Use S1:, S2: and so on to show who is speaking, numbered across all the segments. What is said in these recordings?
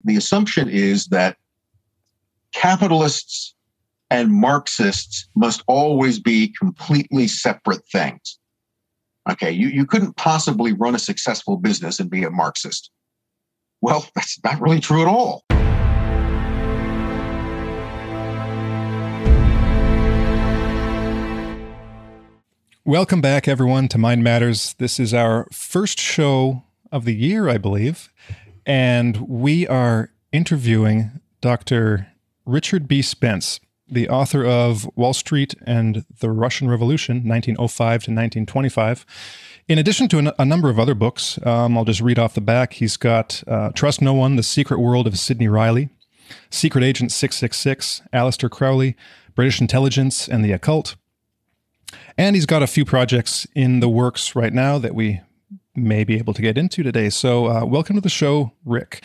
S1: The assumption is that capitalists and Marxists must always be completely separate things. Okay, you couldn't possibly run a successful business and be a Marxist. Well, that's not really true at all.
S2: Welcome back, everyone, to Mind Matters. This is our first show of the year, I believe, and we are interviewing Dr. Richard B. Spence, the author of Wall Street and the Russian Revolution, 1905 to 1925. In addition to a number of other books, I'll just read off the back. He's got Trust No One, The Secret World of Sidney Riley, Secret Agent 666, Aleister Crowley, British Intelligence and the Occult. And he's got a few projects in the works right now that we may be able to get into today. So welcome to the show, Rick.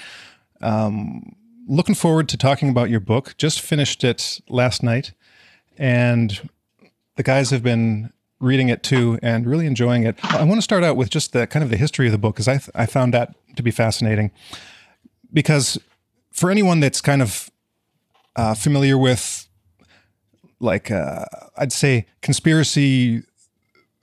S2: Looking forward to talking about your book. Just finished it last night, and the guys have been reading it too and really enjoying it. I want to start out with just the kind of the history of the book, because I found that to be fascinating. Because for anyone that's kind of familiar with, like, I'd say conspiracy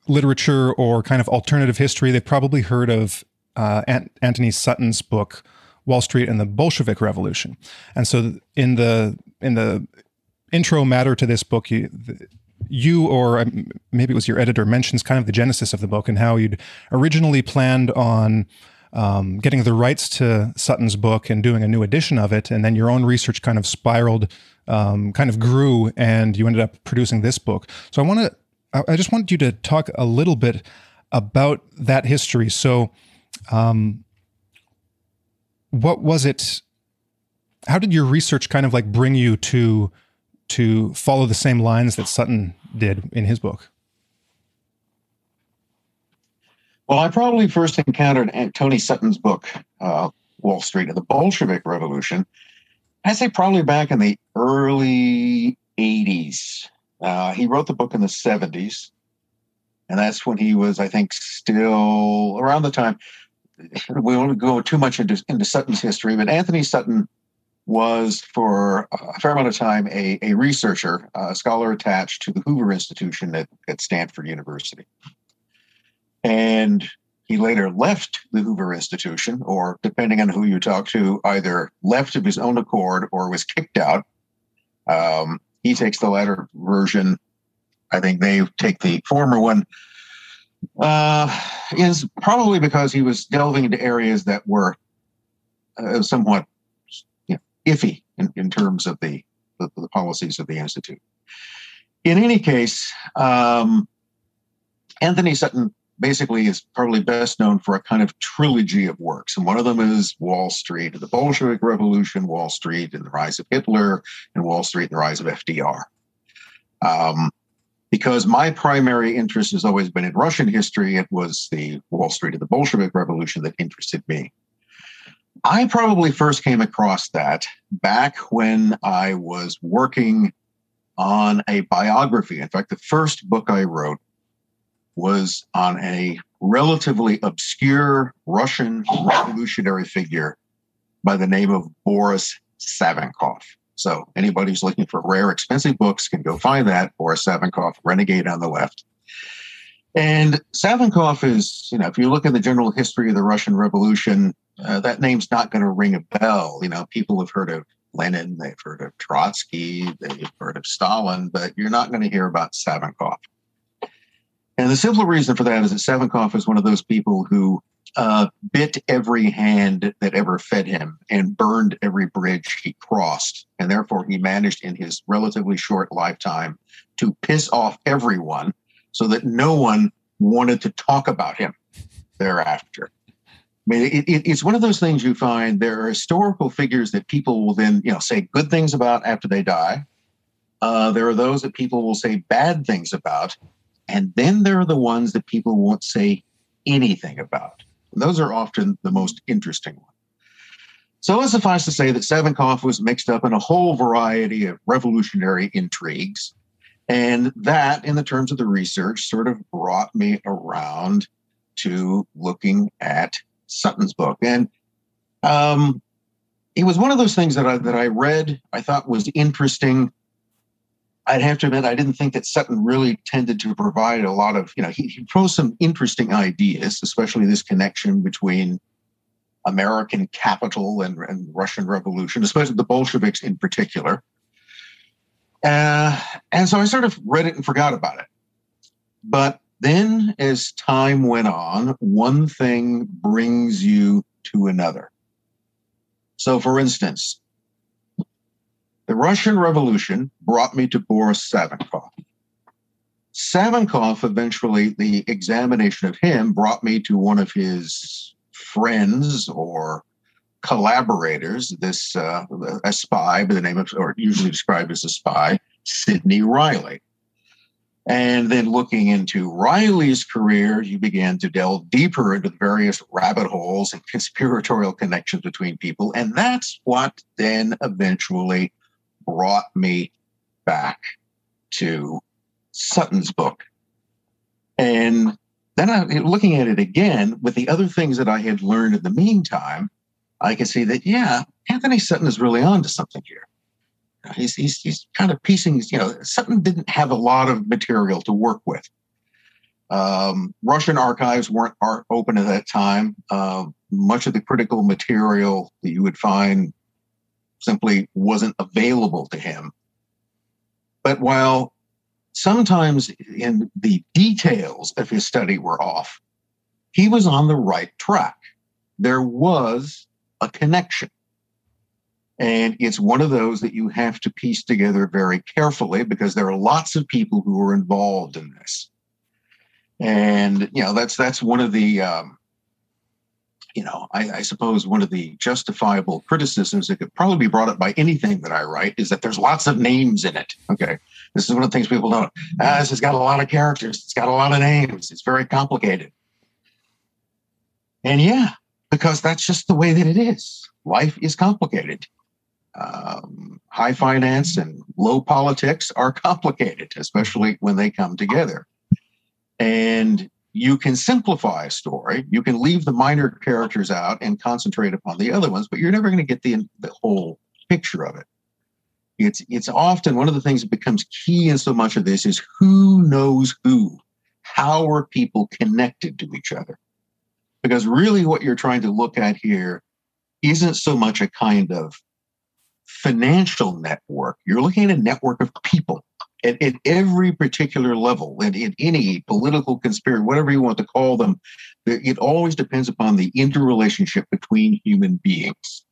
S2: literature or kind of alternative history, they've probably heard of Anthony Sutton's book, Wall Street and the Bolshevik Revolution. And so in the intro matter to this book, you or maybe it was your editor mentions kind of the genesis of the book and how you'd originally planned on getting the rights to Sutton's book and doing a new edition of it. And then your own research kind of spiraled, kind of grew, and you ended up producing this book. So I just wanted you to talk a little bit about that history. So, what was it? How did your research kind of like bring you to follow the same lines that Sutton did in his book?
S1: Well, I probably first encountered Tony Sutton's book, Wall Street and the Bolshevik Revolution, I'd say probably back in the early 80s. He wrote the book in the 70s, and that's when he was, I think, still around the time. We won't go too much into Sutton's history, but Anthony Sutton was, for a fair amount of time, a researcher, a scholar attached to the Hoover Institution at Stanford University. And he later left the Hoover Institution, or depending on who you talk to, either left of his own accord or was kicked out. He takes the latter version. I think they take the former one. Is probably because he was delving into areas that were somewhat iffy in terms of the policies of the Institute. In any case, Anthony Sutton basically is probably best known for a kind of trilogy of works. And one of them is Wall Street and the Bolshevik Revolution, Wall Street and the Rise of Hitler, and Wall Street and the Rise of FDR. Because my primary interest has always been in Russian history, it was the Wall Street and the Bolshevik Revolution that interested me. I probably first came across that back when I was working on a biography. In fact, the first book I wrote was on a relatively obscure Russian revolutionary figure by the name of Boris Savinkov. So anybody who's looking for rare, expensive books can go find that, Boris Savinkov, Renegade on the Left. And Savinkov is, if you look at the general history of the Russian Revolution, that name's not going to ring a bell. People have heard of Lenin, they've heard of Trotsky, they've heard of Stalin, but you're not going to hear about Savinkov. And the simple reason for that is that Savinkov is one of those people who bit every hand that ever fed him and burned every bridge he crossed. And therefore, he managed in his relatively short lifetime to piss off everyone so that no one wanted to talk about him thereafter. I mean, it's one of those things you find there are historical figures that people will then, say good things about after they die. There are those that people will say bad things about. And then there are the ones that people won't say anything about. And those are often the most interesting ones. So let's suffice to say that Savinkov was mixed up in a whole variety of revolutionary intrigues. And that, in the terms of the research, sort of brought me around to looking at Sutton's book. And it was one of those things that I read, I thought was interesting. I'd have to admit, I didn't think that Sutton really tended to provide a lot of, he posed some interesting ideas, especially this connection between American capital and Russian Revolution, especially the Bolsheviks in particular. And so I sort of read it and forgot about it. But then as time went on, one thing brings you to another. So for instance, the Russian Revolution brought me to Boris Savinkov. Savinkov, eventually, the examination of him brought me to one of his friends or collaborators, a spy by the name of, or usually described as a spy, Sidney Riley. And then looking into Riley's career, you began to delve deeper into the various rabbit holes and conspiratorial connections between people. And that's what then eventually brought me back to Sutton's book. And then looking at it again with the other things that I had learned in the meantime, I could see that, yeah, Anthony Sutton is really on to something here. He's kind of piecing, Sutton didn't have a lot of material to work with. Russian archives weren't open at that time. Much of the critical material that you would find simply wasn't available to him. But while sometimes in the details of his study were off, he was on the right track. There was a connection. And it's one of those that you have to piece together very carefully because there are lots of people who are involved in this. And, that's one of the, I suppose one of the justifiable criticisms that could probably be brought up by anything that I write is that there's lots of names in it. Okay. This is one of the things people don't. This has got a lot of characters. It's got a lot of names. It's very complicated. And yeah, because that's just the way that it is. Life is complicated. High finance and low politics are complicated, especially when they come together. And you can simplify a story. You can leave the minor characters out and concentrate upon the other ones, but you're never going to get the whole picture of it. It's often one of the things that becomes key in so much of this is who knows who. How are people connected to each other? Because really what you're trying to look at here isn't so much a kind of financial network. You're looking at a network of people at every particular level, and in any political conspiracy, whatever you want to call them, it always depends upon the interrelationship between human beings.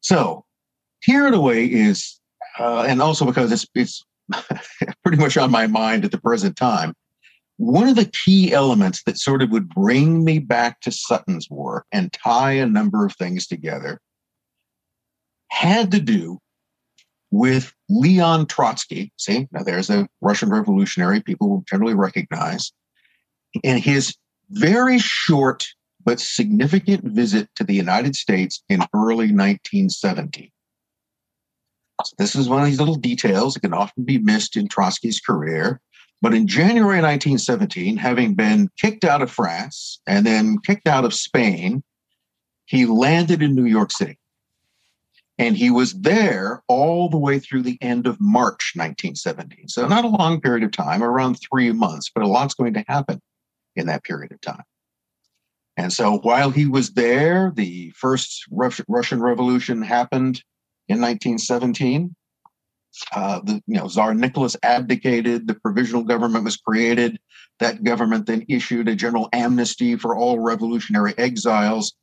S1: So here in a way is, and also because it's pretty much on my mind at the present time, one of the key elements that sort of would bring me back to Sutton's work and tie a number of things together had to do with Leon Trotsky. See, now there's a Russian revolutionary people will generally recognize. And his very short but significant visit to the United States in early 1970. So this is one of these little details that can often be missed in Trotsky's career. But in January 1917, having been kicked out of France and then kicked out of Spain, he landed in New York City. And he was there all the way through the end of March 1917. So not a long period of time, around 3 months, but a lot's going to happen in that period of time. And so while he was there, the first Russian Revolution happened in 1917. Tsar Nicholas abdicated, the provisional government was created. That government then issued a general amnesty for all revolutionary exiles,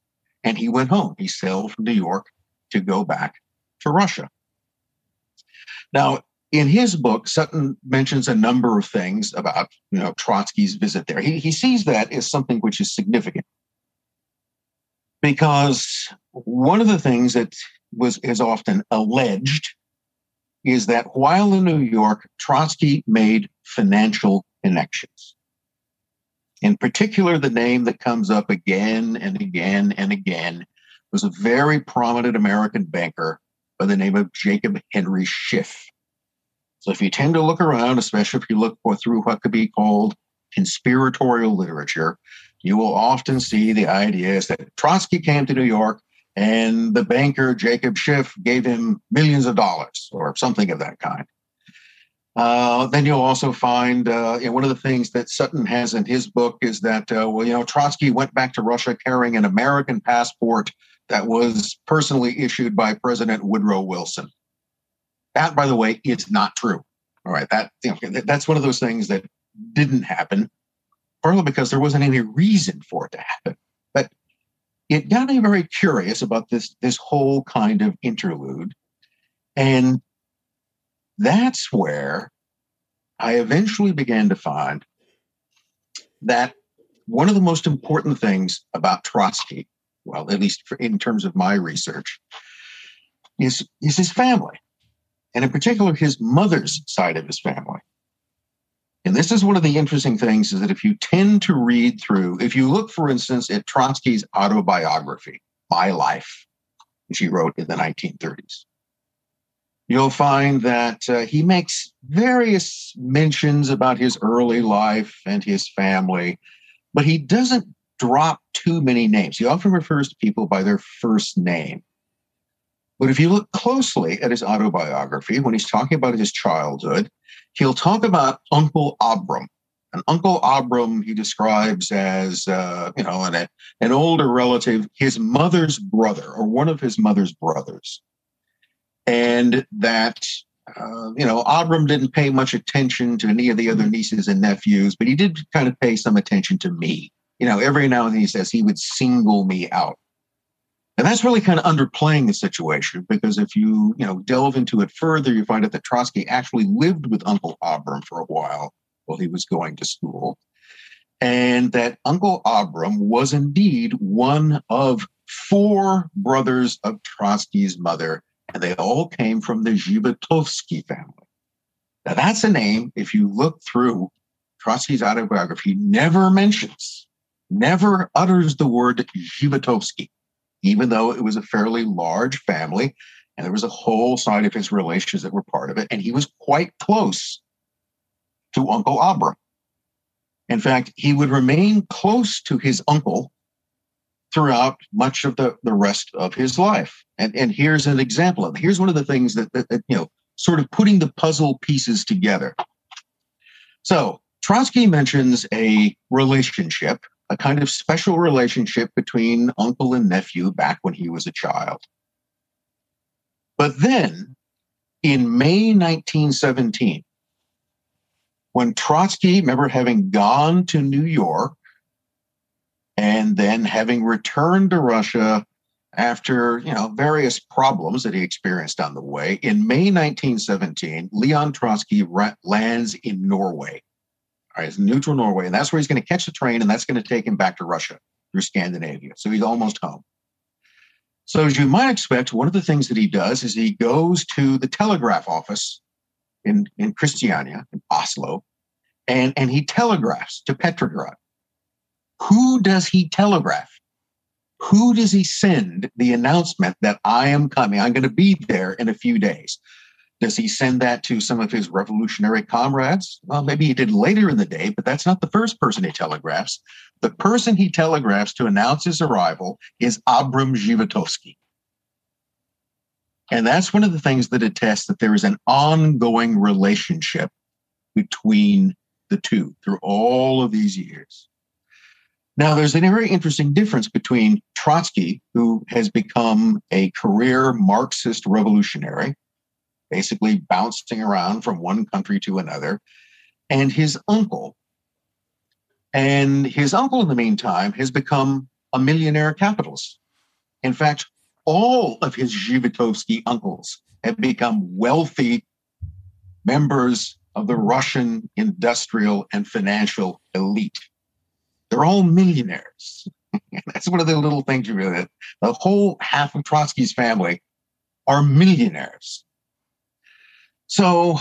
S1: and he went home. He sailed from New York to go back to Russia. Now, in his book, Sutton mentions a number of things about, Trotsky's visit there. He sees that as something which is significant because one of the things that is often alleged is that while in New York, Trotsky made financial connections. In particular, the name that comes up again and again and again was a very prominent American banker by the name of Jacob Henry Schiff. So if you tend to look around, especially if you look through what could be called conspiratorial literature, you will often see the idea is that Trotsky came to New York And the banker, Jacob Schiff, gave him millions of dollars or something of that kind. Then you'll also find one of the things that Sutton has in his book is that, Trotsky went back to Russia carrying an American passport that was personally issued by President Woodrow Wilson. That, by the way, is not true. All right, that's one of those things that didn't happen, partly because there wasn't any reason for it to happen. But it got me very curious about this whole kind of interlude. And that's where I eventually began to find that one of the most important things about Trotsky, well, at least in terms of my research, is his family, and in particular, his mother's side of his family. And this is one of the interesting things is that if you tend to read through, if you look, for instance, at Trotsky's autobiography, My Life, which he wrote in the 1930s, you'll find that he makes various mentions about his early life and his family, but he doesn't drop too many names. He often refers to people by their first name. But if you look closely at his autobiography, when he's talking about his childhood, he'll talk about Uncle Abram. And Uncle Abram he describes as, an older relative, his mother's brother, or one of his mother's brothers. And that, Abram didn't pay much attention to any of the other nieces and nephews, but he did kind of pay some attention to me. Every now and then he says he would single me out. And that's really kind of underplaying the situation, because if you, delve into it further, you find out that Trotsky actually lived with Uncle Abram for a while he was going to school. And that Uncle Abram was indeed one of 4 brothers of Trotsky's mother, and they all came from the Zhivatovsky family. Now, that's a name, if you look through Trotsky's autobiography, never utters the word Zhivatovsky, even though it was a fairly large family, and there was a whole side of his relations that were part of it, and he was quite close to Uncle Abram. In fact, he would remain close to his uncle throughout much of the rest of his life. And here's an example of it. Here's one of the things that sort of putting the puzzle pieces together. So Trotsky mentions a relationship, a kind of special relationship between uncle and nephew back when he was a child. But then in May 1917, when Trotsky, remember having gone to New York and then having returned to Russia after, various problems that he experienced on the way, in May 1917, Leon Trotsky lands in Norway. All right, it's neutral Norway, and that's where he's going to catch the train, and that's going to take him back to Russia through Scandinavia. So he's almost home. So as you might expect, one of the things that he does is he goes to the telegraph office in Christiania, in Oslo, and he telegraphs to Petrograd. Who does he telegraph? Who does he send the announcement that I am coming? I'm going to be there in a few days. Does he send that to some of his revolutionary comrades? Well, maybe he did later in the day, but that's not the first person he telegraphs. The person he telegraphs to announce his arrival is Abram Zhivatovsky. And that's one of the things that attests that there is an ongoing relationship between the two through all of these years. Now, there's a very interesting difference between Trotsky, who has become a career Marxist revolutionary, basically bouncing around from one country to another, and his uncle. And his uncle, in the meantime, has become a millionaire capitalist. In fact, all of his Zhivatovsky uncles have become wealthy members of the Russian industrial and financial elite. They're all millionaires. That's one of the little things you realize. The whole half of Trotsky's family are millionaires. So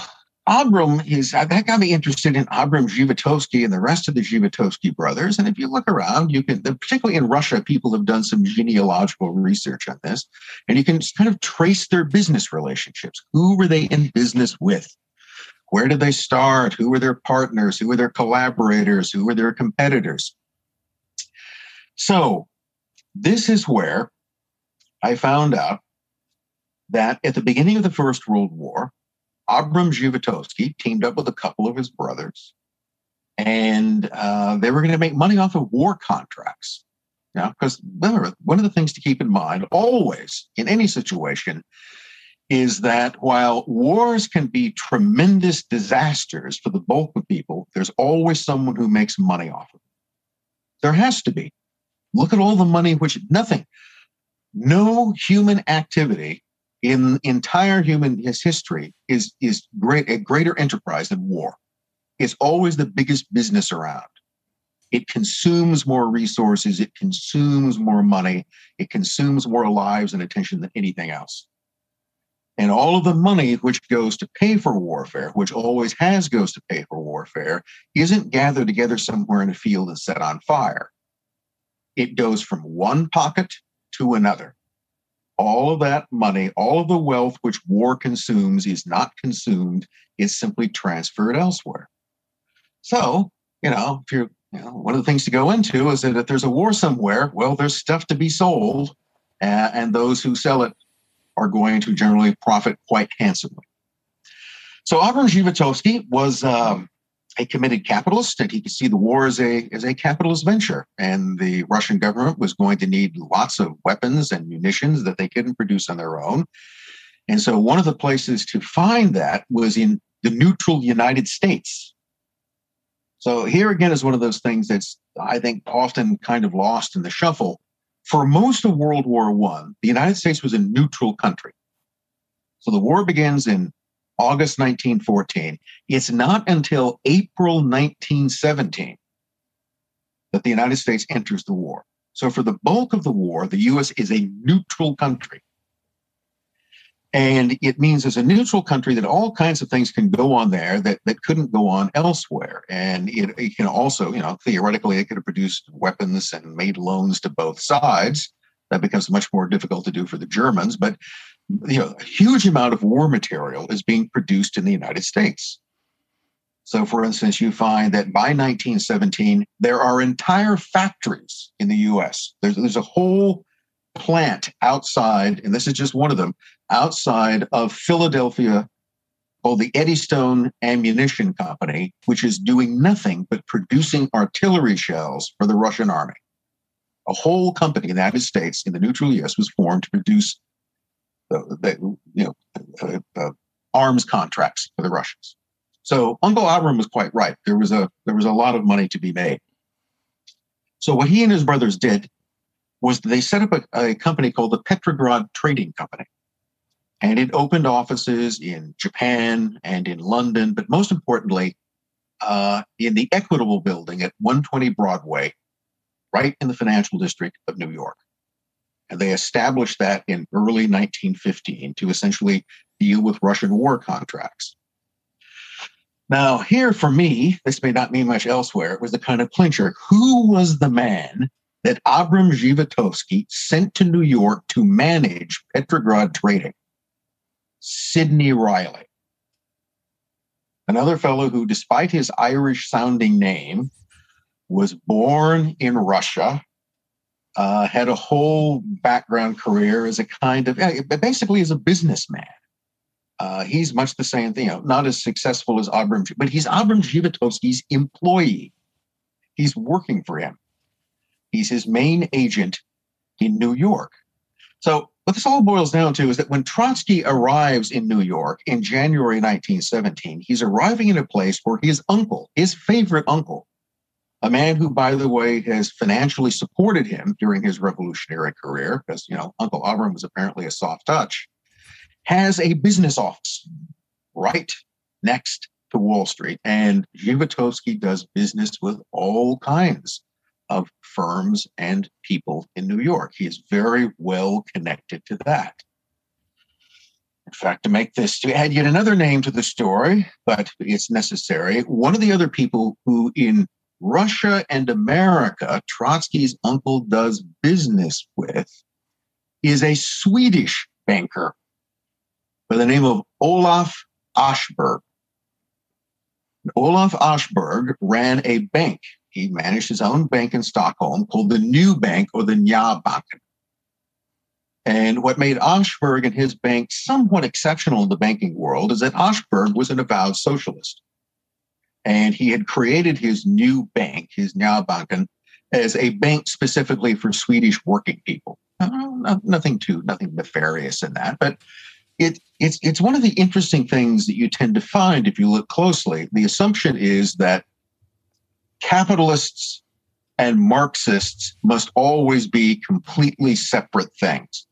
S1: Abram that got me interested in Abram Zhivatovsky and the rest of the Zhivatovsky brothers. And if you look around, you can, particularly in Russia, people have done some genealogical research on this, and you can kind of trace their business relationships. Who were they in business with? Where did they start? Who were their partners? Who were their collaborators? Who were their competitors? So this is where I found out that at the beginning of the First World War, Abram Zhivatovsky teamed up with a couple of his brothers, and they were going to make money off of war contracts. Because remember, one of the things to keep in mind always in any situation is that while wars can be tremendous disasters for the bulk of people, there's always someone who makes money off of it. There has to be. Look at all the money, no human activity in entire human history is a greater enterprise than war. It's always the biggest business around. It consumes more resources, it consumes more money, it consumes more lives and attention than anything else. And all of the money which goes to pay for warfare, which always goes to pay for warfare, isn't gathered together somewhere in a field and set on fire. It goes from one pocket to another. All of that money, all of the wealth which war consumes is not consumed, it's simply transferred elsewhere. So, if you're, one of the things to go into is that if there's a war somewhere, well, there's stuff to be sold, and those who sell it are going to generally profit quite handsomely. So Abram Zhivatovsky was a committed capitalist, and he could see the war as a capitalist venture. And the Russian government was going to need lots of weapons and munitions that they couldn't produce on their own. And so one of the places to find that was in the neutral United States. So here again is one of those things that's, I think, often kind of lost in the shuffle. For most of World War I, the United States was a neutral country. So the war begins in August 1914. It's not until April 1917 that the United States enters the war. So for the bulk of the war, the U.S. is a neutral country. And it means as a neutral country that all kinds of things can go on there that couldn't go on elsewhere. And it can also, theoretically, it could have produced weapons and made loans to both sides. That becomes much more difficult to do for the Germans. But, a huge amount of war material is being produced in the United States. So, for instance, you find that by 1917, there are entire factories in the U.S. There's a whole plant outside, and this is just one of them, outside of Philadelphia, called the Eddystone Ammunition Company, which is doing nothing but producing artillery shells for the Russian army. A whole company in the United States, in the neutral U.S., was formed to produce arms contracts for the Russians. So Uncle Abram was quite right. There was a lot of money to be made. So what he and his brothers did was they set up a company called the Petrograd Trading Company. And it opened offices in Japan and in London, but most importantly, in the Equitable Building at 120 Broadway, right in the financial district of New York. And they established that in early 1915 to essentially deal with Russian war contracts. Now, here for me, this may not mean much elsewhere, it was the kind of clincher. Who was the man that Abram Zhivatovsky sent to New York to manage Petrograd Trading? Sidney Riley. Another fellow who, despite his Irish-sounding name, was born in Russia, had a whole background career as a kind of, basically as a businessman. He's much the same thing, not as successful as Abram, but he's Abram Zhivatovsky's employee. He's working for him. He's his main agent in New York. So what this all boils down to is that when Trotsky arrives in New York in January 1917, he's arriving in a place where his uncle, his favorite uncle, a man who, by the way, has financially supported him during his revolutionary career, because, Uncle Abram was apparently a soft touch, has a business office right next to Wall Street. And Zhivatovsky does business with all kinds of firms and people in New York. He is very well connected to that. In fact, to add yet another name to the story, but it's necessary, one of the other people who in Russia and America, Trotsky's uncle does business with, is a Swedish banker by the name of Olaf Ashberg. Olaf Ashberg ran a bank. He managed his own bank in Stockholm called the New Bank or the Nya Banken. And what made Ashberg and his bank somewhat exceptional in the banking world is that Ashberg was an avowed socialist. And he had created his new bank, his Nyabanken, as a bank specifically for Swedish working people. Nothing nefarious in that, but it's one of the interesting things that you tend to find if you look closely. The assumption is that capitalists and Marxists must always be completely separate things.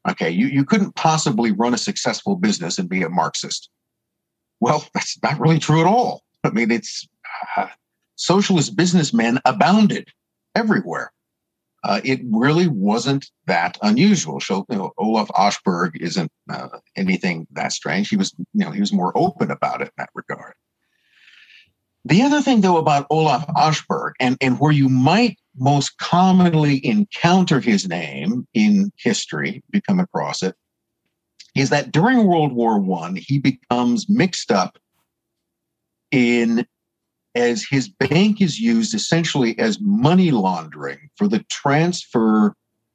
S1: Okay, you couldn't possibly run a successful business and be a Marxist. Well, that's not really true at all. I mean, it's socialist businessmen abounded everywhere. It really wasn't that unusual. So, Olaf Ashberg isn't anything that strange. He was more open about it in that regard. The other thing, though, about Olaf Ashberg, and where you might most commonly encounter his name in history, if you come across it, is that during World War I, he becomes mixed up as his bank is used essentially as money laundering for the transfer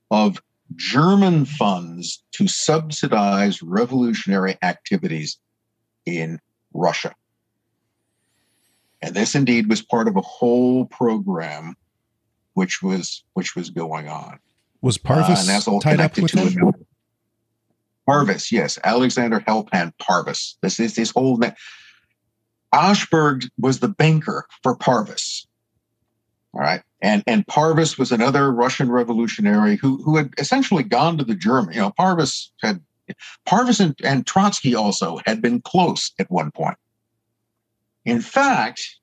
S1: of German funds to subsidize revolutionary activities in Russia. And this indeed was part of a whole program which was going on.
S2: Was Parvis
S1: and that's all
S2: tied up with him?
S1: Parvis, yes. Alexander Helpan Parvis. This is this whole... Ashberg was the banker for Parvis. All right. And Parvis was another Russian revolutionary who had essentially gone to the German. Parvis and Trotsky also had been close at one point. In fact,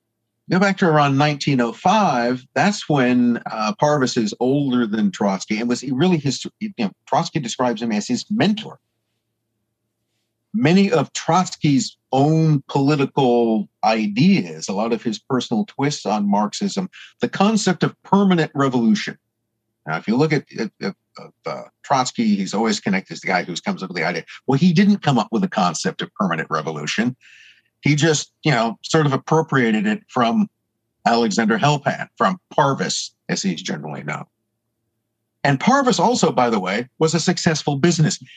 S1: go back to around 1905, that's when Parvis is older than Trotsky and was really Trotsky describes him as his mentor. Many of Trotsky's own political ideas, a lot of his personal twists on Marxism, the concept of permanent revolution. Now, if you look at Trotsky, he's always connected as the guy who comes up with the idea. Well, he didn't come up with the concept of permanent revolution. He just, sort of appropriated it from Alexander Helpan, from Parvis, as he's generally known. And Parvis also, by the way, was a successful businessman.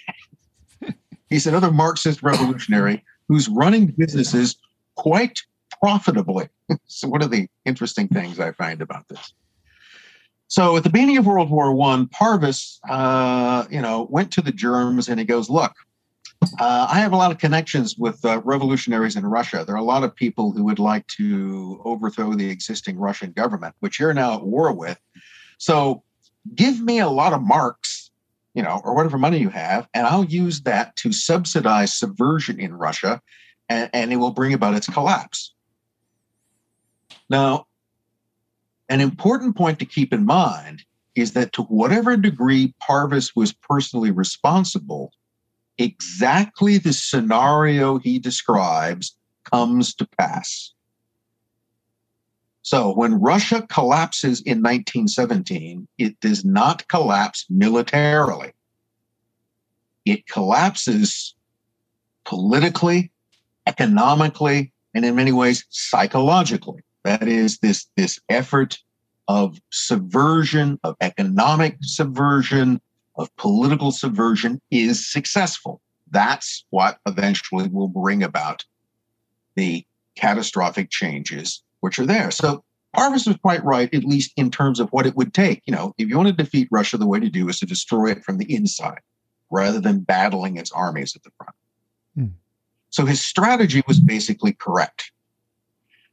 S1: He's another Marxist revolutionary who's running businesses quite profitably. So one of the interesting things I find about this. So at the beginning of World War I, Parvis, went to the Germans and he goes, look, I have a lot of connections with revolutionaries in Russia. There are a lot of people who would like to overthrow the existing Russian government, which you're now at war with. So give me a lot of marks, or whatever money you have, and I'll use that to subsidize subversion in Russia, and it will bring about its collapse. Now, an important point to keep in mind is that to whatever degree Parvis was personally responsible, exactly the scenario he describes comes to pass. So when Russia collapses in 1917, it does not collapse militarily. It collapses politically, economically, and in many ways, psychologically. That is, this effort of subversion, of economic subversion, of political subversion is successful. That's what eventually will bring about the catastrophic changes which are there. So Parvis was quite right, at least in terms of what it would take. If you want to defeat Russia, the way to do is to destroy it from the inside rather than battling its armies at the front. So his strategy was basically correct.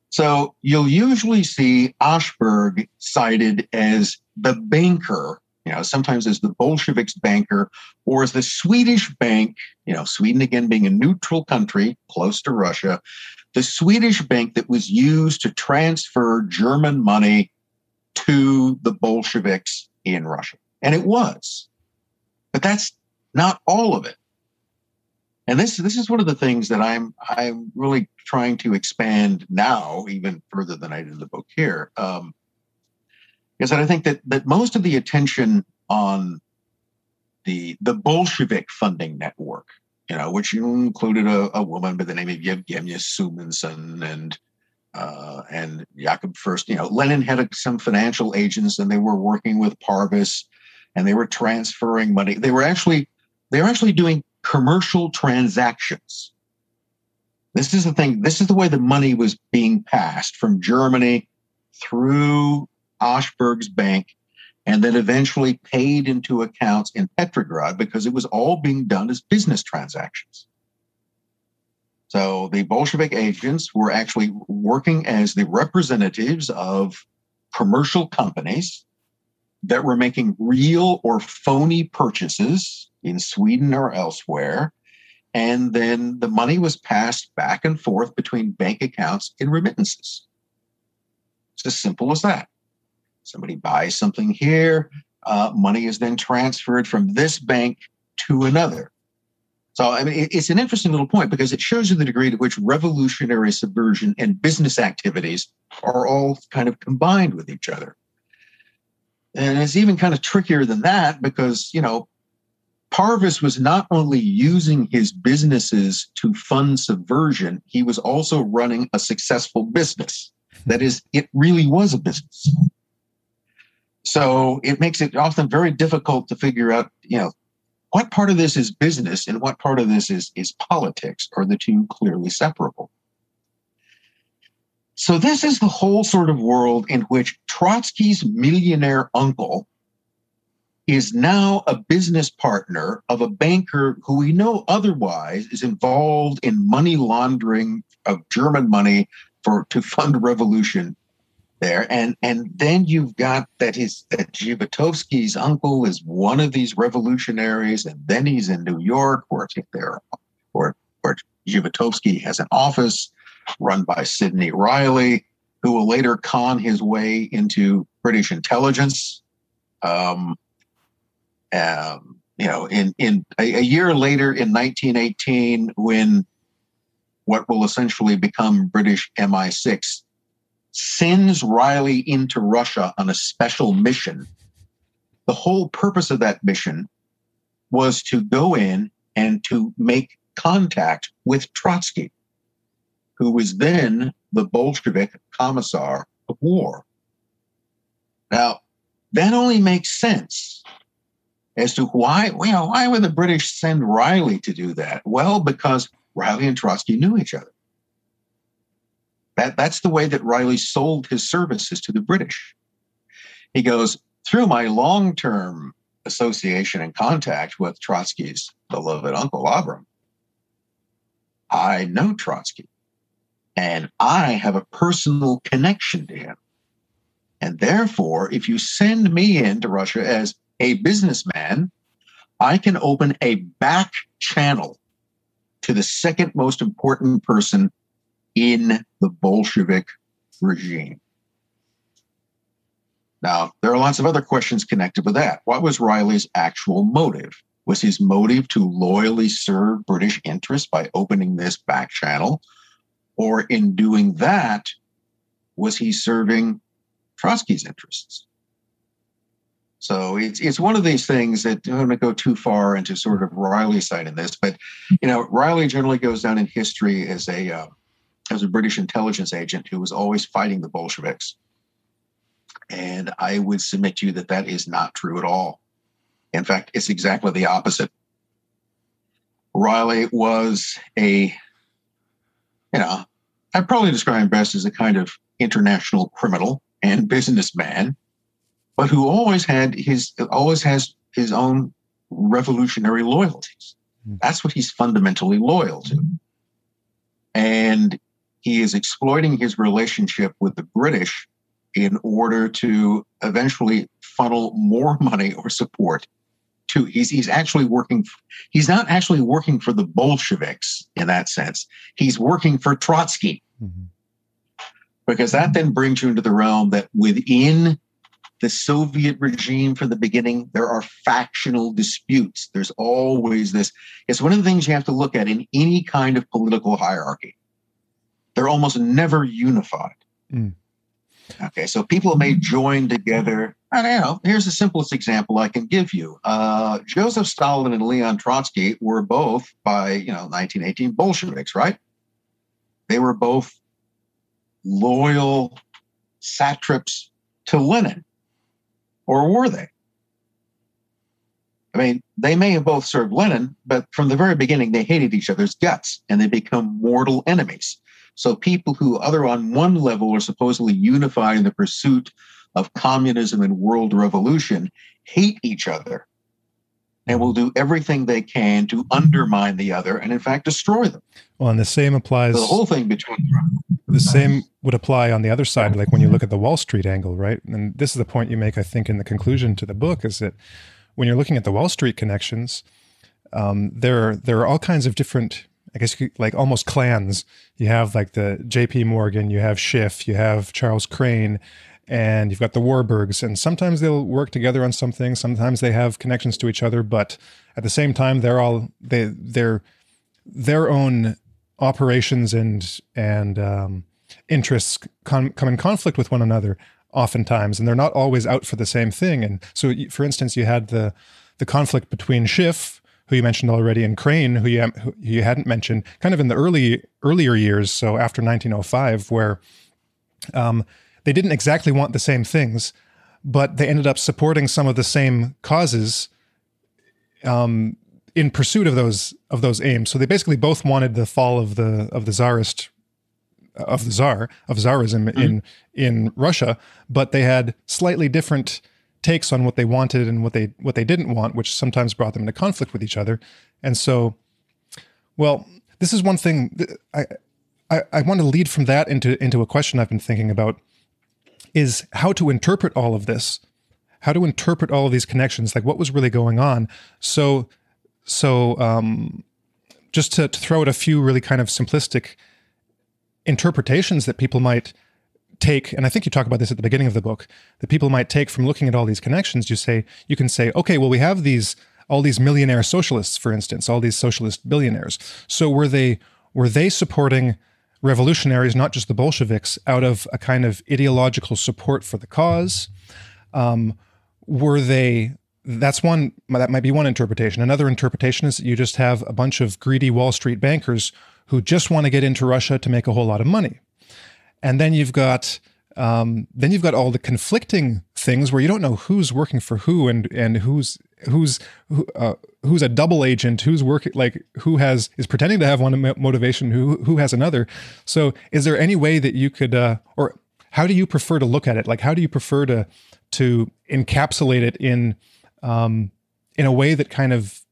S1: So you'll usually see Ashberg cited as the banker, sometimes as the Bolsheviks' banker, or as the Swedish bank, Sweden again being a neutral country close to Russia, the Swedish bank that was used to transfer German money to the Bolsheviks in Russia. And it was. But that's not all of it. And this is one of the things that I'm really trying to expand now, even further than I did in the book here, is that I think that most of the attention on the Bolshevik funding network, which included a woman by the name of Yevgenia Sumanson and Jakob Furst. Lenin had some financial agents, and they were working with Parvis, and they were transferring money. They were actually doing commercial transactions. This is the thing. This is the way the money was being passed from Germany through Oshberg's bank, and then eventually paid into accounts in Petrograd, because it was all being done as business transactions. So the Bolshevik agents were actually working as the representatives of commercial companies that were making real or phony purchases in Sweden or elsewhere. And then the money was passed back and forth between bank accounts in remittances. It's as simple as that. Somebody buys something here, money is then transferred from this bank to another. So, I mean, it's an interesting little point, because it shows you the degree to which revolutionary subversion and business activities are all kind of combined with each other. And it's even kind of trickier than that, because, Parvis was not only using his businesses to fund subversion, he was also running a successful business. That is, it really was a business. So it makes it often very difficult to figure out, what part of this is business and what part of this is politics? Are the two clearly separable? So this is the whole sort of world in which Trotsky's millionaire uncle is now a business partner of a banker who we know otherwise is involved in money laundering of German money to fund revolution there. And then you've got that Zhivatovsky's uncle is one of these revolutionaries, and then he's in New York, where Zhivatovsky has an office run by Sidney Riley, who will later con his way into British intelligence. In a year later, in 1918, when what will essentially become British MI6 sends Riley into Russia on a special mission. The whole purpose of that mission was to go in and to make contact with Trotsky, who was then the Bolshevik Commissar of War. Now, that only makes sense as to why would the British send Riley to do that? Well, because Riley and Trotsky knew each other. That's the way that Riley sold his services to the British. He goes, through my long-term association and contact with Trotsky's beloved uncle Abram, I know Trotsky, and I have a personal connection to him. And therefore, if you send me into Russia as a businessman, I can open a back channel to the second most important person in the Bolshevik regime. Now, there are lots of other questions connected with that. What was Riley's actual motive? Was his motive to loyally serve British interests by opening this back channel? Or in doing that, was he serving Trotsky's interests? So it's one of these things that I don't want to go too far into sort of Riley's side in this, but Riley generally goes down in history as a British intelligence agent who was always fighting the Bolsheviks. And I would submit to you that that is not true at all. In fact, it's exactly the opposite. Riley was I'd probably describe him best as a kind of international criminal and businessman, but who always has his own revolutionary loyalties. That's what he's fundamentally loyal to. And he is exploiting his relationship with the British in order to eventually funnel more money or support to, he's not actually working for the Bolsheviks in that sense. He's working for Trotsky. Mm-hmm. Because that then brings you into the realm that within the Soviet regime from the beginning, there are factional disputes. There's always this. It's one of the things you have to look at in any kind of political hierarchy. They're almost never unified. Mm. Okay, so people may join together. I don't know. Here's the simplest example I can give you. Joseph Stalin and Leon Trotsky were both, by 1918, Bolsheviks, right? They were both loyal satraps to Lenin, or were they? I mean, they may have both served Lenin, but from the very beginning, they hated each other's guts and they become mortal enemies. So people who other on one level are supposedly unified in the pursuit of communism and world revolution hate each other and will do everything they can to undermine the other and, in fact, destroy them.
S2: Well, and the same applies.
S1: So the whole thing between
S2: the same would apply on the other side, like when you look at the Wall Street angle, right? And this is the point you make, I think, in the conclusion to the book, is that when you're looking at the Wall Street connections, there are all kinds of different, I guess, like almost clans. You have like the J.P. Morgan, you have Schiff, you have Charles Crane, and you've got the Warburgs, and sometimes they'll work together on something. Sometimes they have connections to each other, but at the same time, they're their own operations and interests come in conflict with one another oftentimes, and they're not always out for the same thing. And so, for instance, you had the conflict between Schiff, who you mentioned already, and Crane, who you hadn't mentioned, kind of in the earlier years, so after 1905, where they didn't exactly want the same things, but they ended up supporting some of the same causes in pursuit of those aims. So they basically both wanted the fall of the Tsarism in Russia, but they had slightly different takes on what they wanted and what they didn't want, which sometimes brought them into conflict with each other. And so, well, this is one thing I want to lead from that into a question I've been thinking about, is how to interpret all of this, how to interpret all of these connections, like what was really going on. So just to throw out a few really kind of simplistic interpretations that people might take, and I think you talk about this at the beginning of the book, that people might take from looking at all these connections. You can say, okay, well, we have all these millionaire socialists, for instance, all these socialist billionaires. So were they supporting revolutionaries, not just the Bolsheviks, out of a kind of ideological support for the cause? That might be one interpretation. Another interpretation is that you just have a bunch of greedy Wall Street bankers who just want to get into Russia to make a whole lot of money. And then you've got all the conflicting things where you don't know who's working for who and who's a double agent, who's working, like who is pretending to have one motivation, who has another. So is there any way that you could, or how do you prefer to look at it? Like, how do you prefer to encapsulate it in a way that kind of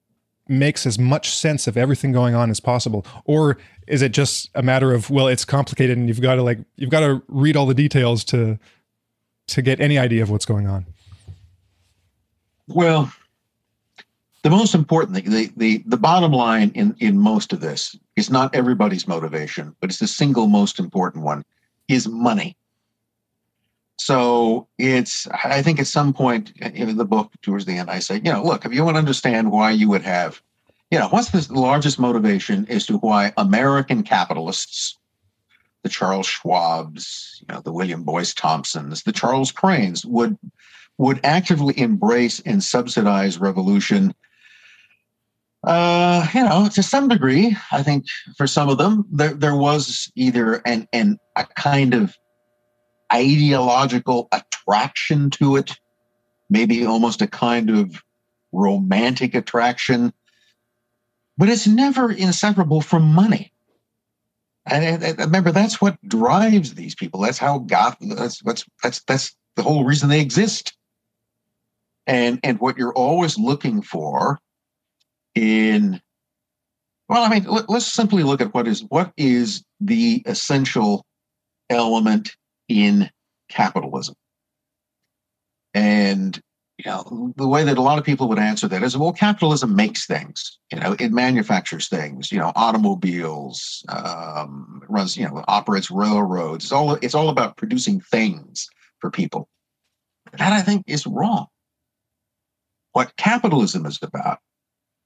S2: makes as much sense of everything going on as possible? Or is it just a matter of, well, it's complicated and you've got to read all the details to get any idea of what's going on?
S1: Well, the most important thing, the bottom line in most of this is not everybody's motivation, but it's the single most important one, is money. So I think at some point in the book, towards the end, I say, look, if you want to understand why you would have, what's the largest motivation as to why American capitalists, the Charles Schwabs, the William Boyce Thompsons, the Charles Cranes would actively embrace and subsidize revolution. To some degree, I think for some of them, there was either a kind of ideological attraction to it, maybe almost a kind of romantic attraction, but it's never inseparable from money. And remember, that's what drives these people. That's how that's the whole reason they exist. And what you're always looking for let's simply look at what is the essential element in capitalism. And the way that a lot of people would answer that is, well, capitalism makes things. It manufactures things. Automobiles, runs. Operates railroads. It's all about producing things for people. That, I think, is wrong. What capitalism is about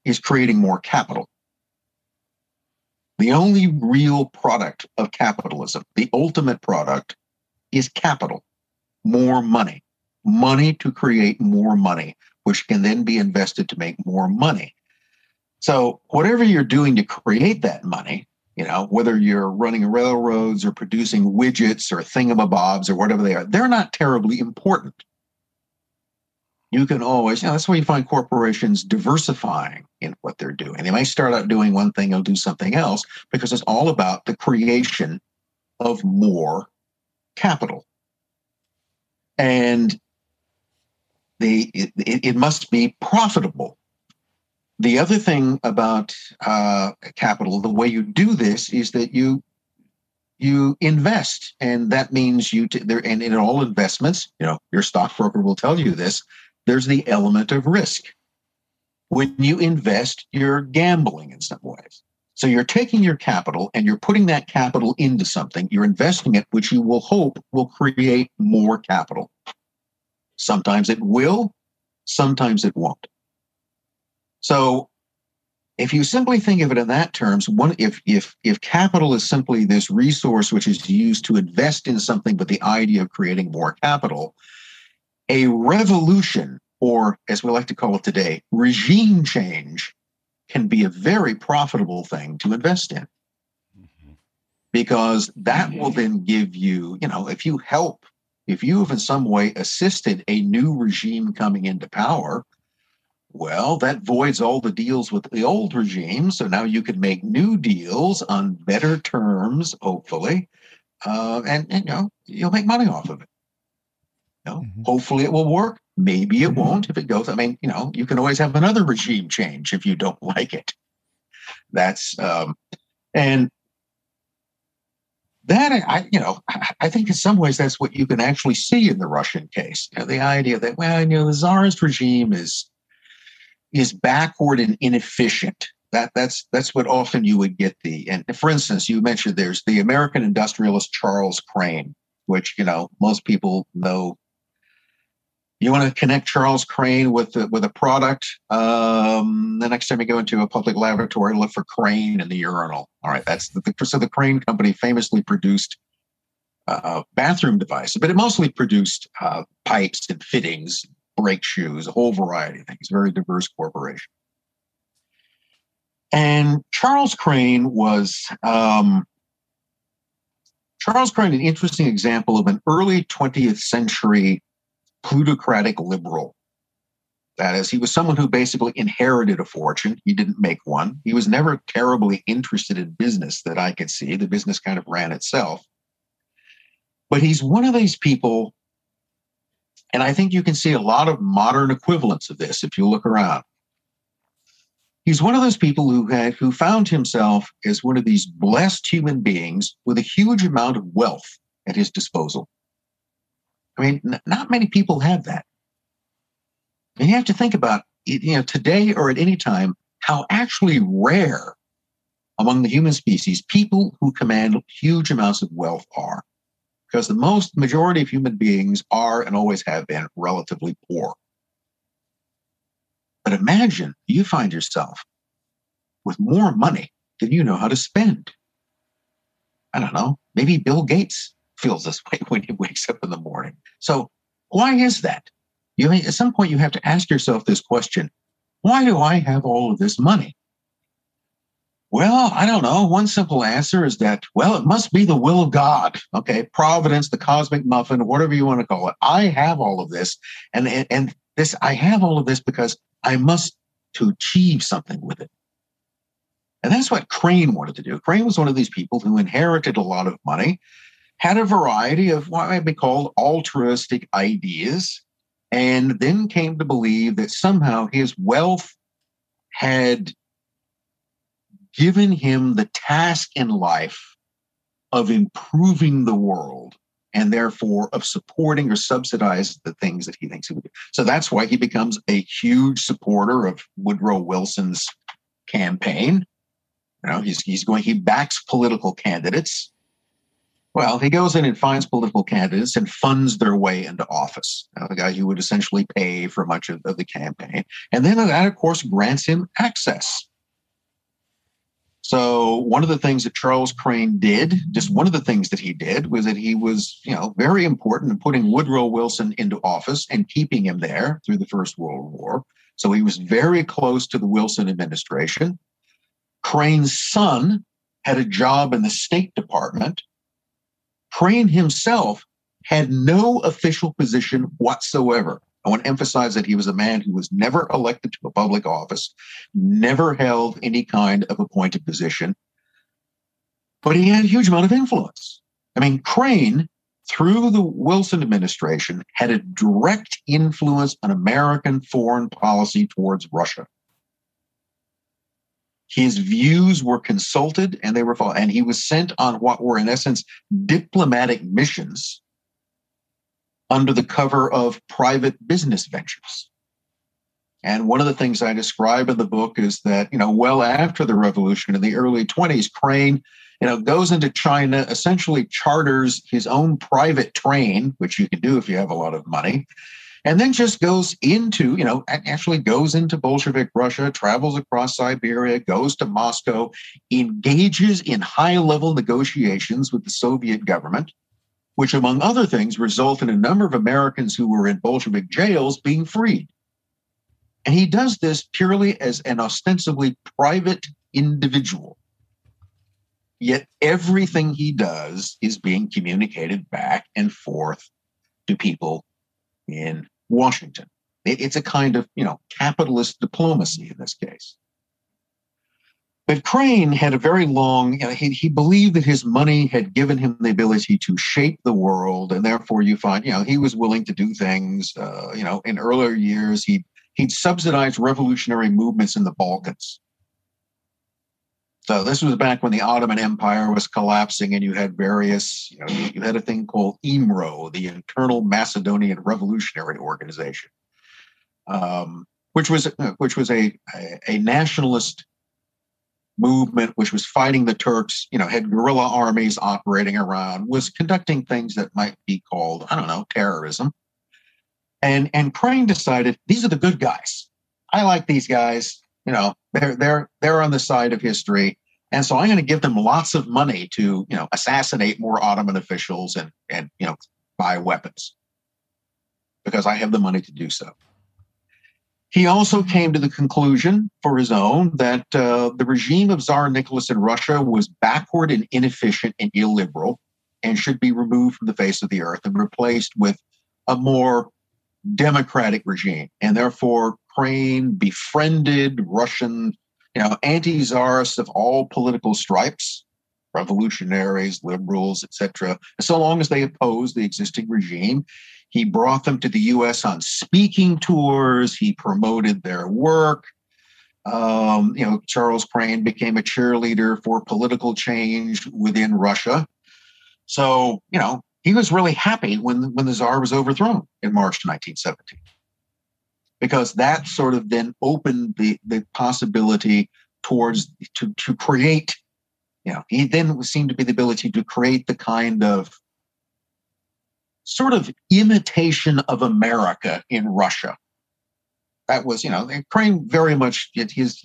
S1: is creating more capital. The only real product of capitalism, the ultimate product, is capital, more money to create more money, which can then be invested to make more money. So whatever you're doing to create that money, whether you're running railroads or producing widgets or thingamabobs or whatever they are, they're not terribly important. You can always, that's why you find corporations diversifying in what they're doing. They might start out doing one thing, they'll do something else, because it's all about the creation of more capital. And it must be profitable. The other thing about capital, the way you do this is that you invest, and that means and in all investments, your stockbroker will tell you this, there's the element of risk. When you invest, you're gambling in some ways. So you're taking your capital and you're putting that capital into something, you're investing it, which you will hope will create more capital. Sometimes it will, sometimes it won't. So if you simply think of it in that terms, if capital is simply this resource which is used to invest in something with the idea of creating more capital, a revolution, or as we like to call it today, regime change, can be a very profitable thing to invest in. Because that will then give you, if you have in some way assisted a new regime coming into power, well, that voids all the deals with the old regime. So now you can make new deals on better terms, hopefully, and you'll make money off of it. Hopefully it will work. Maybe it won't if it goes. I mean, you can always have another regime change if you don't like it. That's and that I think in some ways that's what you can actually see in the Russian case. The idea that the Tsarist regime is backward and inefficient. That's what often you would get and for instance, you mentioned there's the American industrialist Charles Crane, which most people know. You want to connect Charles Crane with a product. The next time you go into a public laboratory, look for Crane in the urinal. All right, so the Crane company famously produced bathroom devices, but it mostly produced pipes and fittings, brake shoes, a whole variety of things. Very diverse corporation. And Charles Crane was an interesting example of an early 20th century plutocratic liberal. That is, he was someone who basically inherited a fortune. He didn't make one. He was never terribly interested in business that I could see. The business kind of ran itself. But he's one of these people, and I think you can see a lot of modern equivalents of this if you look around. He's one of those people who found himself as one of these blessed human beings with a huge amount of wealth at his disposal. I mean, not many people have that. And you have to think about, today or at any time, how actually rare among the human species people who command huge amounts of wealth are. Because the majority of human beings are and always have been relatively poor. But imagine you find yourself with more money than you know how to spend. I don't know, maybe Bill Gates feels this way when he wakes up in the morning. So why is that? At some point you have to ask yourself this question: why do I have all of this money? Well, I don't know. One simple answer is that, it must be the will of God. Okay, providence, the cosmic muffin, whatever you want to call it. I have all of this, and I have all of this because I must to achieve something with it. And that's what Crane wanted to do. Crane was one of these people who inherited a lot of money, had a variety of what might be called altruistic ideas, and then came to believe that somehow his wealth had given him the task in life of improving the world, and therefore of supporting or subsidizing the things that he thinks he would do. So that's why he becomes a huge supporter of Woodrow Wilson's campaign. He backs political candidates. Well, he goes in and finds political candidates and funds their way into office. The guy who would essentially pay for much of the campaign. And then that, of course, grants him access. So one of the things that Charles Crane did, just one of the things that he did, was that he was, very important in putting Woodrow Wilson into office and keeping him there through the First World War. So he was very close to the Wilson administration. Crane's son had a job in the State Department. Crane himself had no official position whatsoever. I want to emphasize that he was a man who was never elected to a public office, never held any kind of appointed position, but he had a huge amount of influence. I mean, Crane, through the Wilson administration, had a direct influence on American foreign policy towards Russia. His views were consulted and they were followed, and he was sent on what were, in essence, diplomatic missions under the cover of private business ventures. And one of the things I describe in the book is that, well after the revolution in the early 20s, Crane, goes into China, essentially charters his own private train, which you can do if you have a lot of money, and then just goes into, actually goes into Bolshevik Russia, travels across Siberia, goes to Moscow, engages in high-level negotiations with the Soviet government, which, among other things, result in a number of Americans who were in Bolshevik jails being freed. And he does this purely as an ostensibly private individual. Yet everything he does is being communicated back and forth to people in Washington. It's a kind of, capitalist diplomacy in this case. But Crane had a very long, he believed that his money had given him the ability to shape the world. And therefore you find, he was willing to do things, in earlier years, he'd subsidized revolutionary movements in the Balkans. So this was back when the Ottoman Empire was collapsing and you had various, you had a thing called IMRO, the Internal Macedonian Revolutionary Organization, which was a nationalist movement which was fighting the Turks, had guerrilla armies operating around, was conducting things that might be called, terrorism. And Crane decided, these are the good guys. I like these guys. They're on the side of history. And so I'm going to give them lots of money to, assassinate more Ottoman officials and buy weapons because I have the money to do so. He also came to the conclusion for his own that the regime of Tsar Nicholas in Russia was backward and inefficient and illiberal and should be removed from the face of the earth and replaced with a more democratic regime. And therefore, Crane befriended Russian, anti-Tsarists of all political stripes, revolutionaries, liberals, etc. So long as they opposed the existing regime, he brought them to the U.S. on speaking tours. He promoted their work. Charles Crane became a cheerleader for political change within Russia. So, he was really happy when the Tsar was overthrown in March 1917, because that sort of then opened the possibility to create, he then seemed to be the ability to create the kind of sort of imitation of America in Russia. That was, Crane very much his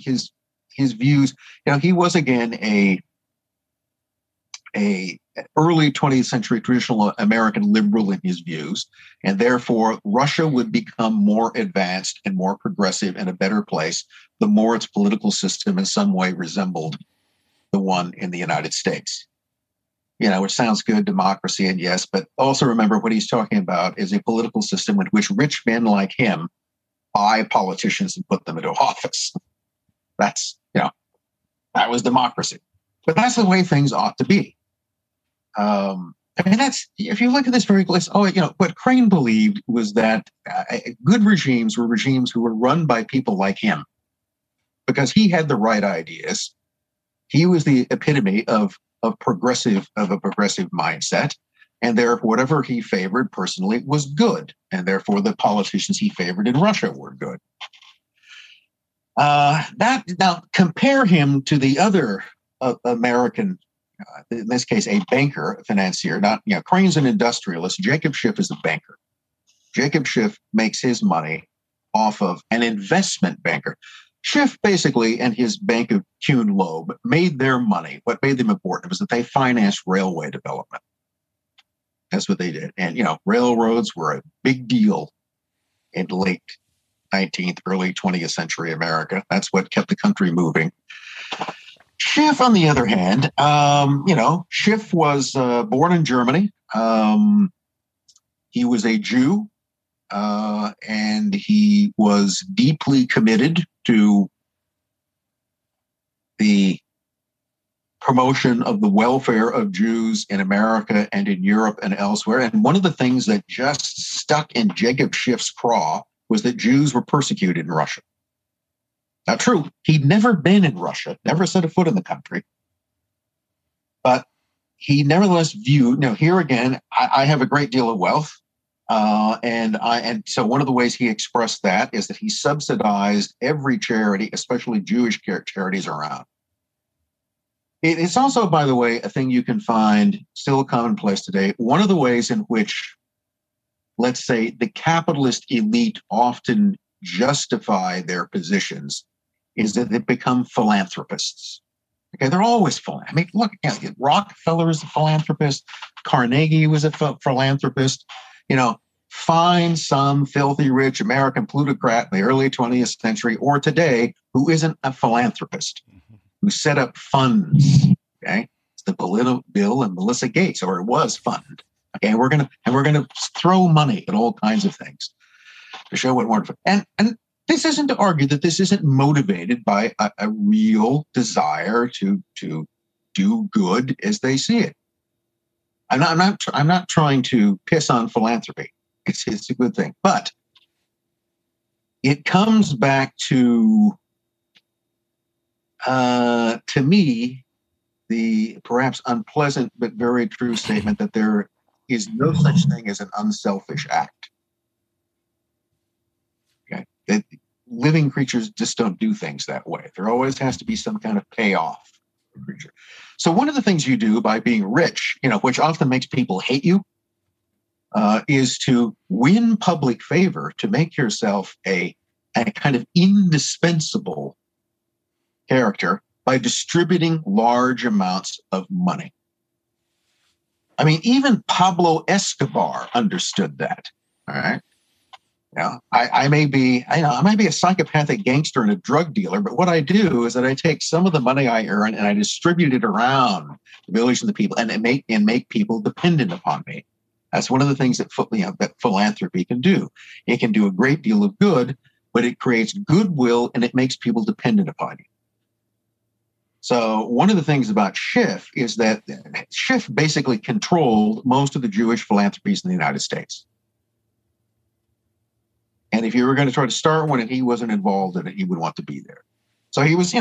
S1: views. He was again a early 20th century traditional American liberal in his views, and therefore Russia would become more advanced and more progressive and a better place the more its political system in some way resembled the one in the United States. Which sounds good, democracy, and yes, but also remember what he's talking about is a political system in which rich men like him buy politicians and put them into office. That's, that was democracy. But that's the way things ought to be. That's, if you look at this very close, what Crane believed was that good regimes were regimes who were run by people like him because he had the right ideas. He was the epitome of a progressive mindset, and therefore whatever he favored personally was good, and therefore the politicians he favored in Russia were good. Now compare him to the other American, in this case, a banker, a financier. Not Crane's an industrialist. Jacob Schiff is a banker. Jacob Schiff makes his money off of an investment banker. Schiff basically and his Bank of Kuhn Loeb made their money. What made them important was that they financed railway development. That's what they did. And, railroads were a big deal in late 19th, early 20th century America. That's what kept the country moving. Schiff, on the other hand, Schiff was born in Germany. He was a Jew. and he was deeply committed to the promotion of the welfare of Jews in America and in Europe and elsewhere. And one of the things that just stuck in Jacob Schiff's craw was that Jews were persecuted in Russia. Now, true, he'd never been in Russia, never set a foot in the country, but he nevertheless viewed, here again, I have a great deal of wealth. And so one of the ways he expressed that is that he subsidized every charity, especially Jewish charities around. It's also, by the way, a thing you can find still commonplace today. One of the ways in which, let's say, the capitalist elite often justify their positions is that they become philanthropists. Okay, they're always philanthropists. I mean, look, Rockefeller is a philanthropist. Carnegie was a philanthropist. Find some filthy rich American plutocrat in the early 20th century or today who isn't a philanthropist, who set up funds. Okay, it's the Bill and Melissa Gates, or it was fund. Okay, and we're gonna throw money at all kinds of things to show what wonderful. And this isn't to argue that this isn't motivated by a real desire to do good as they see it. I'm not trying to piss on philanthropy. It's a good thing, but it comes back to me, the perhaps unpleasant but very true statement that there is no such thing as an unselfish act. Okay, that living creatures just don't do things that way. There always has to be some kind of payoff for a creature. So one of the things you do by being rich, which often makes people hate you, is to win public favor, to make yourself a kind of indispensable character by distributing large amounts of money. I mean, even Pablo Escobar understood that. All right. I may be a psychopathic gangster and a drug dealer, but what I do is that I take some of the money I earn and I distribute it around the village and the people, and make people dependent upon me. That's one of the things that philanthropy can do. It can do a great deal of good, but it creates goodwill and it makes people dependent upon you. So one of the things about Schiff is that Schiff basically controlled most of the Jewish philanthropies in the United States. And if you were going to try to start one and he wasn't involved in it, he would want to be there. So he was,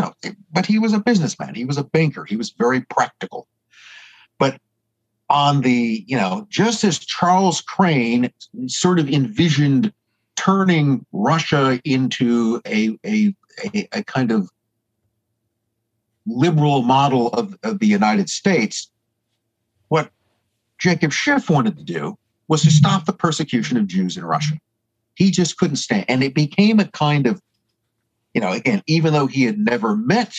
S1: but he was a businessman. He was a banker. He was very practical. But on the, just as Charles Crane sort of envisioned turning Russia into a kind of liberal model of the United States, what Jacob Schiff wanted to do was to stop the persecution of Jews in Russia. He just couldn't stand. And it became a kind of, again, even though he had never met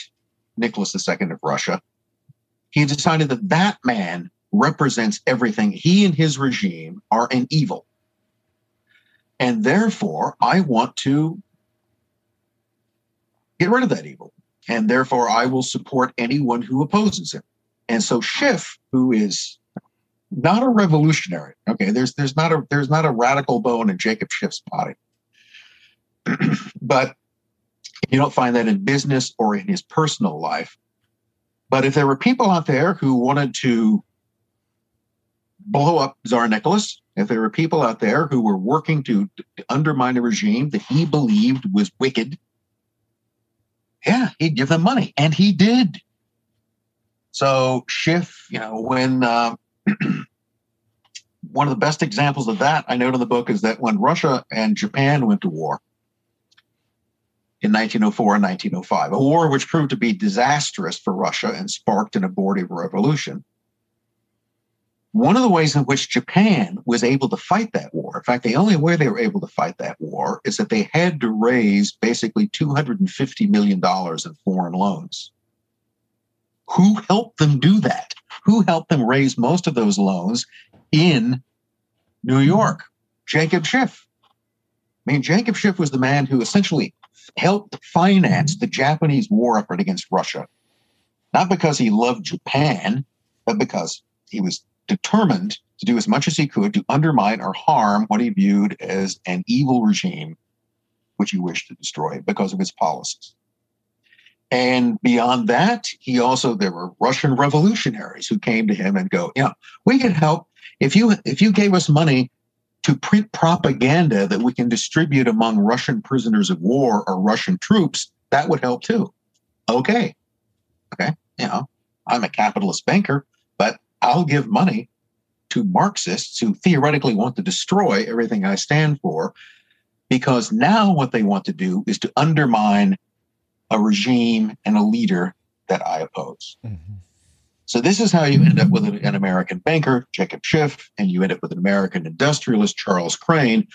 S1: Nicholas II of Russia, he decided that man represents everything. He and his regime are an evil. And therefore, I want to get rid of that evil. And therefore, I will support anyone who opposes him. And so Schiff, who is not a revolutionary, okay, there's not a radical bone in Jacob Schiff's body, but you don't find that in business or in his personal life. But if there were people out there who wanted to blow up Tsar Nicholas, if there were people out there who were working to undermine a regime that he believed was wicked, yeah, he'd give them money, and he did. So Schiff, when one of the best examples of that I note in the book is that when Russia and Japan went to war in 1904 and 1905, a war which proved to be disastrous for Russia and sparked an abortive revolution, one of the ways in which Japan was able to fight that war, in fact, the only way they were able to fight that war is that they had to raise basically $250 million in foreign loans. Who helped them do that? Who helped them raise most of those loans in New York? Jacob Schiff. I mean, Jacob Schiff was the man who essentially helped finance the Japanese war effort against Russia, not because he loved Japan, but because he was determined to do as much as he could to undermine or harm what he viewed as an evil regime, which he wished to destroy because of its policies. And beyond that, there were Russian revolutionaries who came to him and go, we can help. If you gave us money to print propaganda that we can distribute among Russian prisoners of war or Russian troops, that would help too. Okay. I'm a capitalist banker, but I'll give money to Marxists who theoretically want to destroy everything I stand for, because now what they want to do is to undermine a regime and a leader that I oppose. Mm-hmm. So this is how you end up with an American banker, Jacob Schiff, and you end up with an American industrialist, Charles Crane,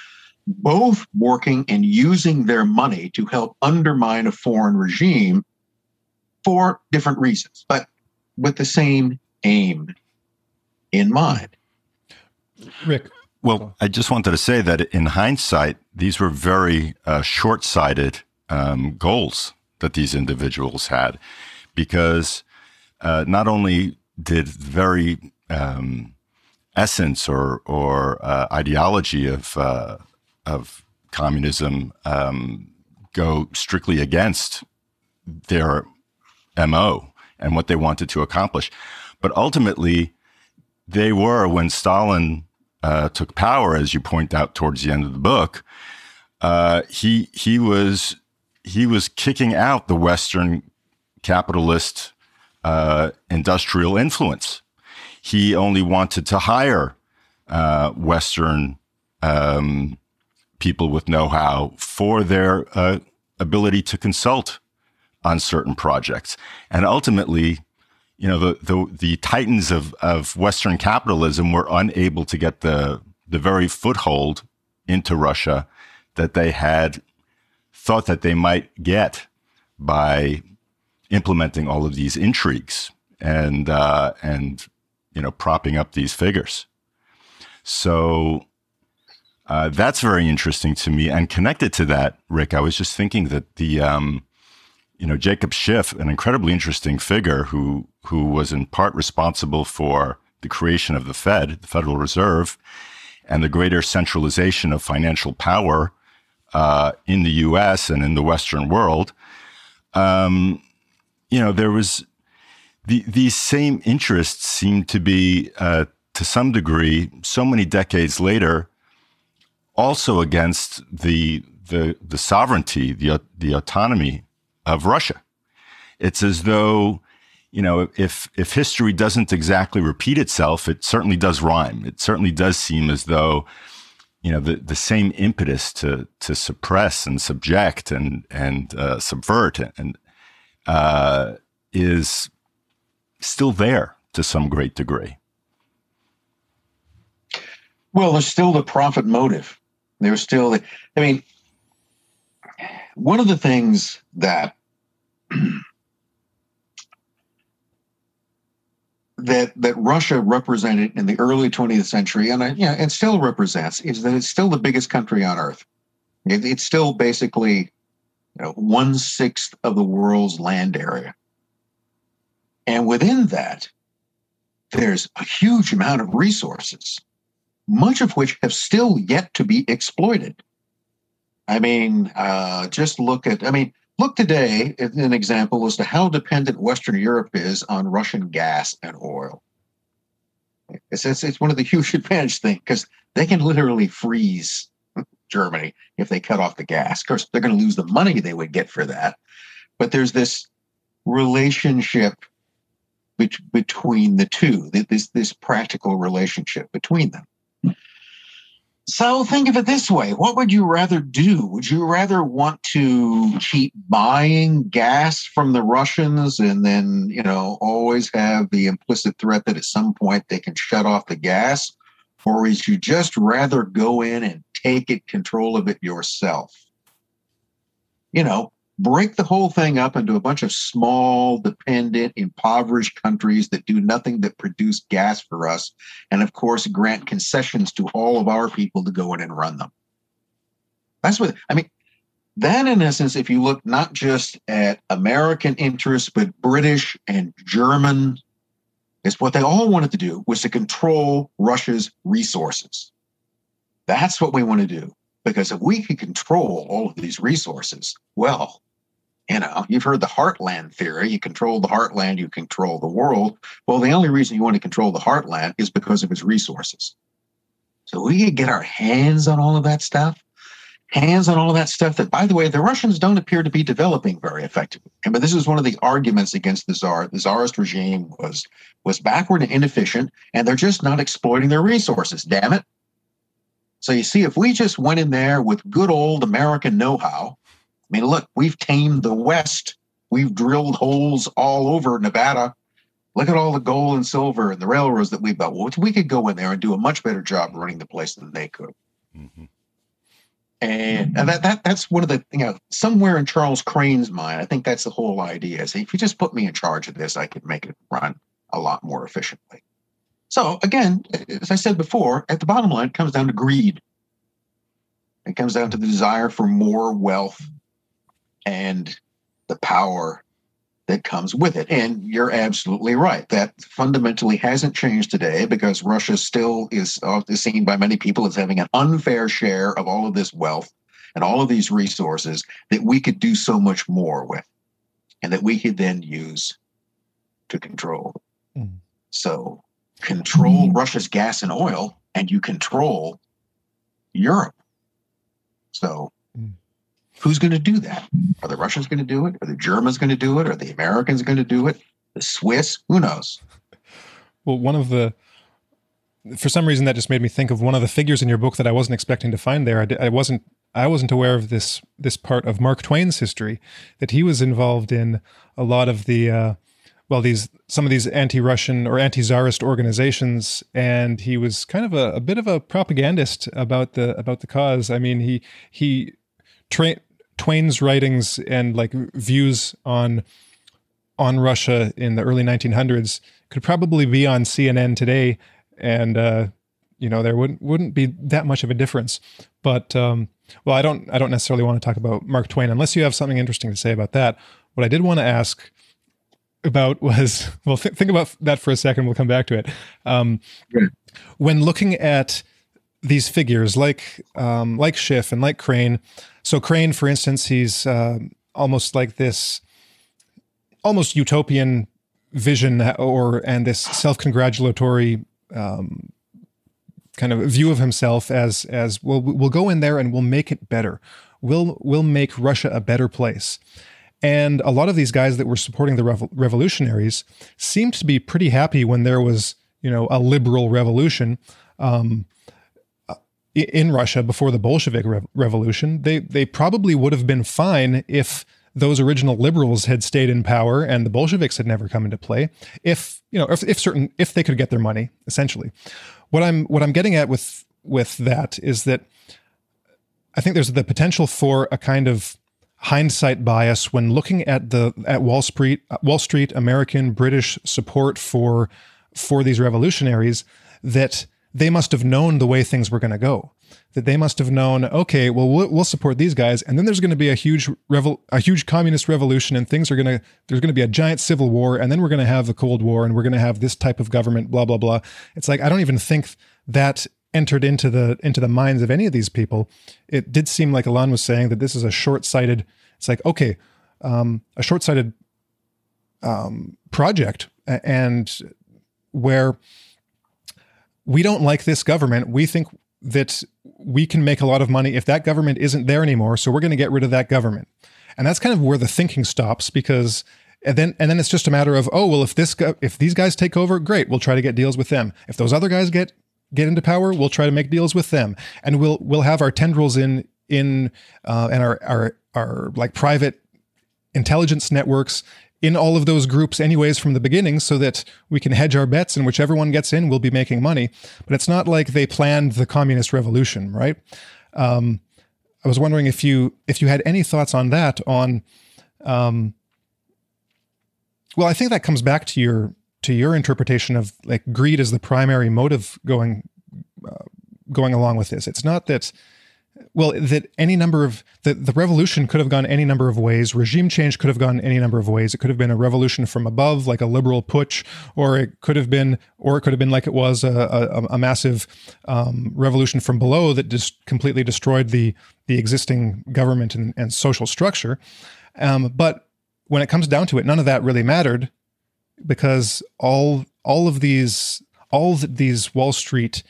S1: both working and using their money to help undermine a foreign regime for different reasons, but with the same aim in mind.
S2: Rick.
S3: Well, I just wanted to say that in hindsight, these were very short-sighted goals that these individuals had, because not only did the very essence or ideology of communism go strictly against their MO and what they wanted to accomplish, but ultimately they were, when Stalin took power, as you point out towards the end of the book, he was kicking out the Western capitalist industrial influence. He only wanted to hire Western people with know-how for their ability to consult on certain projects. And ultimately, the titans of Western capitalism were unable to get the very foothold into Russia that they had thought that they might get by implementing all of these intrigues and propping up these figures. So that's very interesting to me. And connected to that, Rick, I was just thinking that the Jacob Schiff, an incredibly interesting figure who was in part responsible for the creation of the Fed, the Federal Reserve, and the greater centralization of financial power in the U.S. and in the Western world. There was these same interests seem to be, to some degree, so many decades later, also against the sovereignty, the autonomy of Russia. It's as though, if history doesn't exactly repeat itself, it certainly does rhyme. It certainly does seem as though, the same impetus to suppress and subject and subvert and is still there to some great degree.
S1: Well, there's still the profit motive. There's still one of the things that that Russia represented in the early 20th century, and it still represents, is that it's still the biggest country on earth. It's still basically 1/6 of the world's land area. And within that, there's a huge amount of resources, much of which have still yet to be exploited. Look today at an example as to how dependent Western Europe is on Russian gas and oil. It's one of the huge advantage things, because they can literally freeze Germany if they cut off the gas. Of course, they're going to lose the money they would get for that. But there's this relationship between the two, this practical relationship between them. So think of it this way. What would you rather do? Would you rather want to keep buying gas from the Russians and then, always have the implicit threat that at some point they can shut off the gas? Or would you just rather go in and take control of it yourself? Break the whole thing up into a bunch of small, dependent, impoverished countries that do nothing but produce gas for us. And of course, grant concessions to all of our people to go in and run them. That's what, that in essence, if you look not just at American interests, but British and German is what they all wanted to do was to control Russia's resources. That's what we want to do. Because if we can control all of these resources, well, you've heard the heartland theory. You control the heartland, you control the world. Well, the only reason you want to control the heartland is because of its resources. So we can get our hands on all of that stuff. That, by the way, the Russians don't appear to be developing very effectively. But this is one of the arguments against the Tsar. The Tsarist regime was backward and inefficient, and they're just not exploiting their resources, damn it. So you see, if we just went in there with good old American know-how, I mean, look, we've tamed the West. We've drilled holes all over Nevada. Look at all the gold and silver and the railroads that we've built. Well, we could go in there and do a much better job running the place than they could. Mm-hmm. And that's one of the, somewhere in Charles Crane's mind, I think that's the whole idea. Is if you just put me in charge of this, I could make it run a lot more efficiently. So again, as I said before, at the bottom line, it comes down to greed. It comes down to the desire for more wealth and the power that comes with it. And you're absolutely right. That fundamentally hasn't changed today because Russia still is seen by many people as having an unfair share of all of this wealth and all of these resources that we could do so much more with and that we could then use to control. Mm. So control Russia's gas and oil and you control Europe. So who's going to do that? Are the Russians going to do it? Are the Germans going to do it? Are the Americans going to do it? The Swiss? Who knows?
S2: Well, for some reason that just made me think of one of the figures in your book that I wasn't expecting to find there. I wasn't aware of this part of Mark Twain's history, that he was involved in a lot of the, some of these anti-Russian or anti-Tsarist organizations, and he was kind of a bit of a propagandist about the cause. I mean, Twain's writings and views on Russia in the early 1900s could probably be on CNN today, and there wouldn't be that much of a difference. But I don't necessarily want to talk about Mark Twain unless you have something interesting to say about that. What I did want to ask about was, think about that for a second. We'll come back to it. When looking at these figures like Schiff and like Crane. So Crane, for instance, he's almost like this almost utopian vision and this self-congratulatory kind of view of himself as well, we'll go in there and we'll make it better. We'll make Russia a better place. And a lot of these guys that were supporting the revolutionaries seemed to be pretty happy when there was, a liberal revolution in Russia before the Bolshevik revolution. They probably would have been fine if those original liberals had stayed in power and the Bolsheviks had never come into play. If they could get their money, essentially. What I'm getting at with that is that I think there's the potential for a kind of hindsight bias when looking at Wall Street, American, British support for these revolutionaries, that they must have known the way things were going to go. That they must have known, okay, well, we'll support these guys, and then there's going to be a huge communist revolution, and there's going to be a giant civil war, and then we're going to have the Cold War, and we're going to have this type of government, blah blah blah. It's like I don't even think that entered into the minds of any of these people. It did seem like Alon was saying that this is a short-sighted. It's like, okay, a short-sighted project, and where we don't like this government. We think that we can make a lot of money if that government isn't there anymore. So we're going to get rid of that government. And that's kind of where the thinking stops, because and then it's just a matter of, oh, well, if these guys take over, great, we'll try to get deals with them. If those other guys get into power, we'll try to make deals with them. And we'll have our tendrils in and our like private intelligence networks in all of those groups anyways from the beginning, so that we can hedge our bets, and whichever one gets in, we'll be making money. But it's not like they planned the communist revolution, right? I was wondering if you had any thoughts on that. Well, I think that comes back to your interpretation of like greed as the primary motive going along with this. It's not that Well, that any number of the revolution could have gone any number of ways. Regime change could have gone any number of ways. It could have been a revolution from above, like a liberal putsch, or it could have been like it was a massive revolution from below that just completely destroyed the existing government and social structure. But when it comes down to it, none of that really mattered, because all of these Wall Street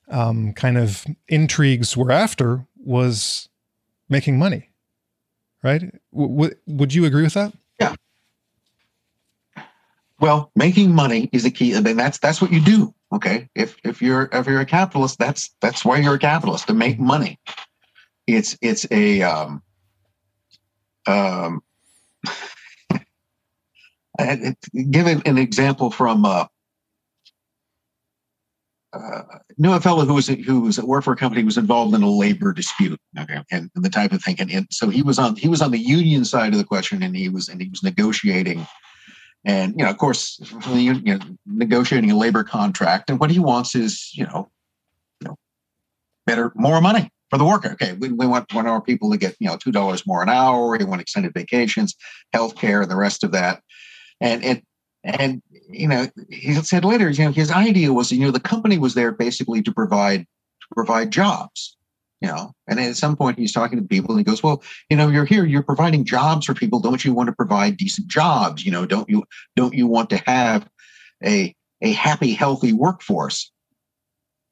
S2: kind of intrigues were after was making money, right? Would you agree with that?
S1: Yeah. Well, making money is the key. I mean, that's what you do. Okay. If you're a capitalist, that's why you're a capitalist, to make money. It's a give an example from knew a fellow who was at work for a company who was involved in a labor dispute, okay, and the type of thing. And so he was on the union side of the question, and he was negotiating, and of course, negotiating a labor contract. And what he wants is more money for the worker. Okay, we want our people to get $2 more an hour. We want extended vacations, health care, and the rest of that. And he said later, his idea was, the company was there basically to provide jobs, and at some point he's talking to people and he goes, well, you're here, you're providing jobs for people. Don't you want to provide decent jobs? Don't you want to have a happy, healthy workforce?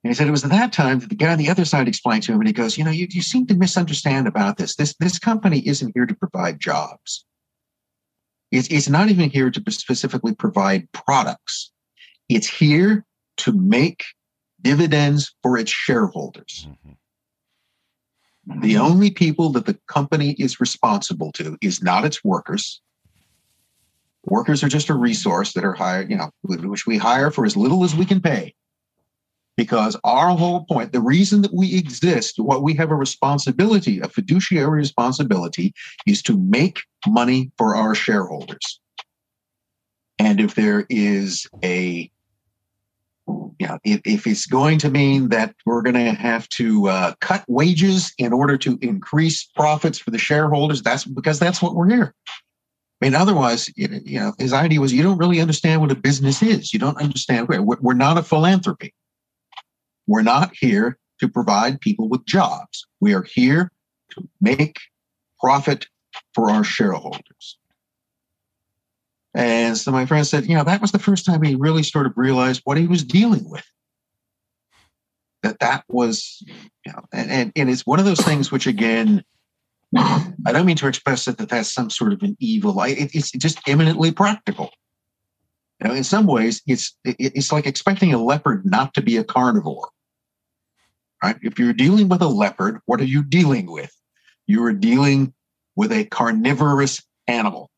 S1: And he said it was at that time that the guy on the other side explained to him, and he goes, you seem to misunderstand about this. This company isn't here to provide jobs. It's not even here to specifically provide products. It's here to make dividends for its shareholders. Mm-hmm. The only people that the company is responsible to is not its workers. Workers are just a resource that are hired, which we hire for as little as we can pay. Because our whole point, the reason that we exist, what we have a responsibility, a fiduciary responsibility, is to make money for our shareholders. And if there is if it's going to mean that we're going to have to cut wages in order to increase profits for the shareholders, that's what we're here. I mean, otherwise, his idea was, you don't really understand what a business is. You don't understand. We're not a philanthropy. We're not here to provide people with jobs. We are here to make profit for our shareholders. And so my friend said, that was the first time he really sort of realized what he was dealing with. That was, and it's one of those things which, again, I don't mean to express that that's some sort of an evil. It's just eminently practical. In some ways, it's like expecting a leopard not to be a carnivore. Right? If you're dealing with a leopard, what are you dealing with? You are dealing with a carnivorous animal,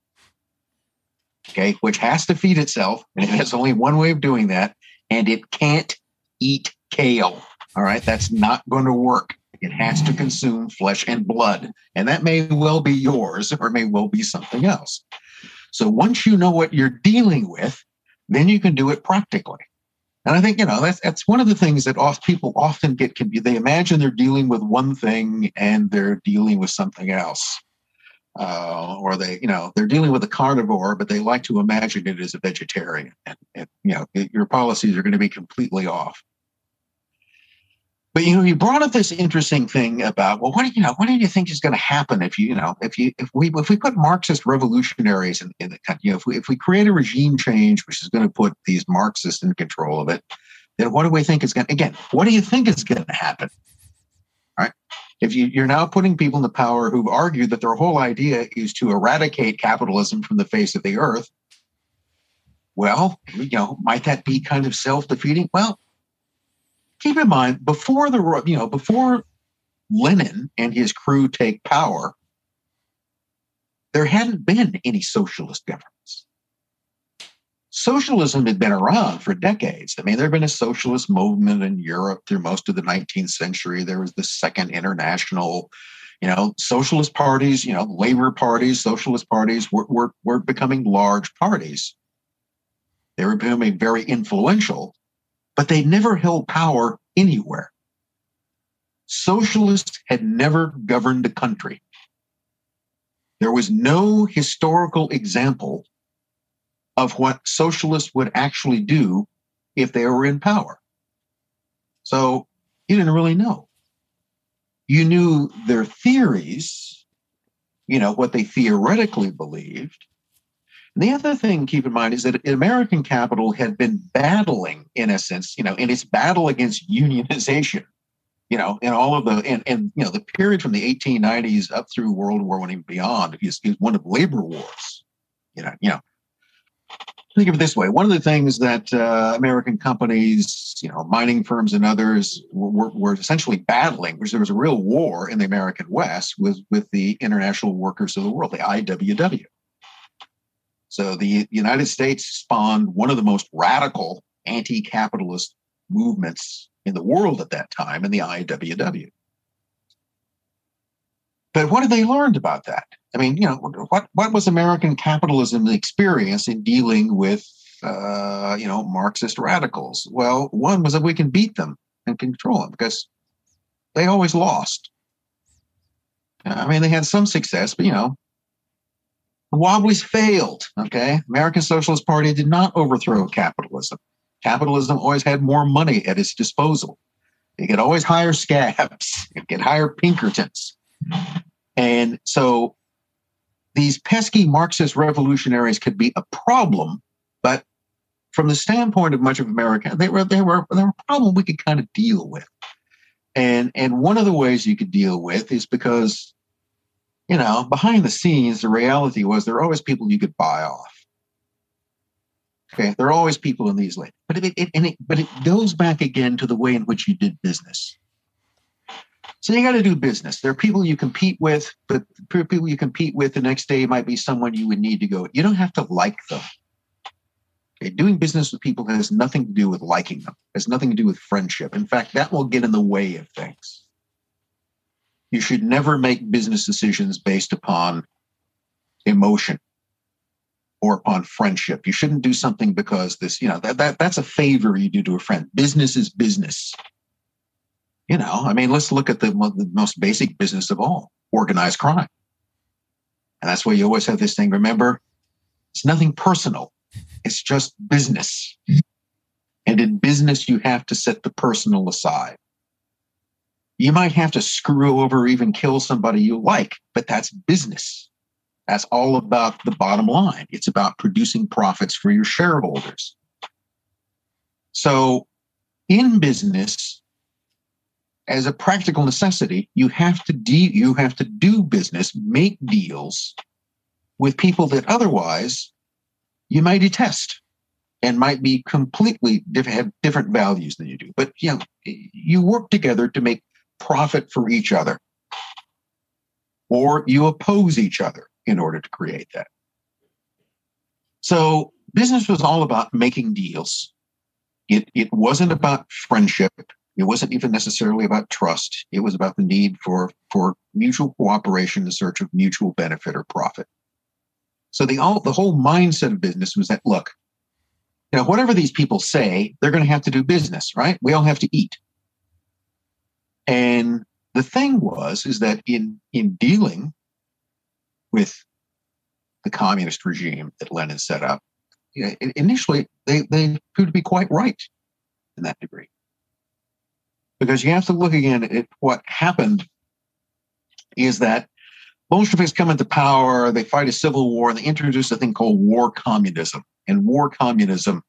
S1: okay, which has to feed itself, and it has only one way of doing that, and it can't eat kale. All right, that's not going to work. It has to consume flesh and blood, and that may well be yours, or may well be something else. So once you know what you're dealing with, then you can do it practically. And I think, that's one of the things that people often get confused. They imagine they're dealing with one thing and they're dealing with something else. Or they're dealing with a carnivore, but they like to imagine it as a vegetarian. And your policies are going to be completely off. But you brought up this interesting thing about, well, what do you think is going to happen if we put Marxist revolutionaries in the country? If we create a regime change which is going to put these Marxists in control of it, then what do we think is going to, again, what do you think is going to happen? All right. If you're now putting people in the power who've argued that their whole idea is to eradicate capitalism from the face of the earth, well, might that be kind of self-defeating? Well, keep in mind, before Lenin and his crew take power, there hadn't been any socialist governments. Socialism had been around for decades. I mean, there had been a socialist movement in Europe through most of the 19th century. There was the Second International, socialist parties, labor parties, socialist parties were becoming large parties. They were becoming very influential, but they never held power anywhere. Socialists had never governed a country. There was no historical example of what socialists would actually do if they were in power. So you didn't really know. You knew their theories, what they theoretically believed. And the other thing to keep in mind is that American capital had been battling, in a sense, in its battle against unionization, in all of the period from the 1890s up through World War I and beyond is one of labor wars. Think of it this way. One of the things that American companies, mining firms and others were essentially battling, which there was a real war in the American West, was with the International Workers of the World, the IWW. So the United States spawned one of the most radical anti-capitalist movements in the world at that time in the IWW. But what had they learned about that? I mean, what was American capitalism's experience in dealing with, Marxist radicals? Well, one was that we can beat them and control them because they always lost. I mean, they had some success, but, the Wobblies failed, okay? American Socialist Party did not overthrow capitalism. Capitalism always had more money at its disposal. It could always hire scabs. It could hire Pinkertons. And so these pesky Marxist revolutionaries could be a problem, but from the standpoint of much of America, they were a problem we could kind of deal with. And one of the ways you could deal with is because, behind the scenes, the reality was there are always people you could buy off. Okay, there are always people in these lanes, but it goes back again to the way in which you did business. So you got to do business. There are people you compete with, but people you compete with the next day might be someone you would need to go. You don't have to like them. Okay, doing business with people has nothing to do with liking them. It has nothing to do with friendship. In fact, that will get in the way of things. You should never make business decisions based upon emotion or upon friendship. You shouldn't do something because that's a favor you do to a friend. Business is business. Let's look at the most basic business of all, organized crime. And that's why you always have this thing. Remember, it's nothing personal. It's just business. And in business, you have to set the personal aside. You might have to screw over or even kill somebody you like, but that's business. That's all about the bottom line. It's about producing profits for your shareholders. So in business, as a practical necessity, you have to do business, make deals with people that otherwise you might detest and might be completely have different values than you do. But you work together to make profit for each other, or you oppose each other in order to create that. So business was all about making deals. It wasn't about friendship. It wasn't even necessarily about trust. It was about the need for mutual cooperation in search of mutual benefit or profit. So the whole mindset of business was that, look, whatever these people say, they're going to have to do business, right? We all have to eat. And the thing is that in dealing with the communist regime that Lenin set up, initially they proved to be quite right in that degree. Because you have to look again at what happened is that Bolsheviks come into power, they fight a civil war, and they introduce a thing called war communism. And war communism,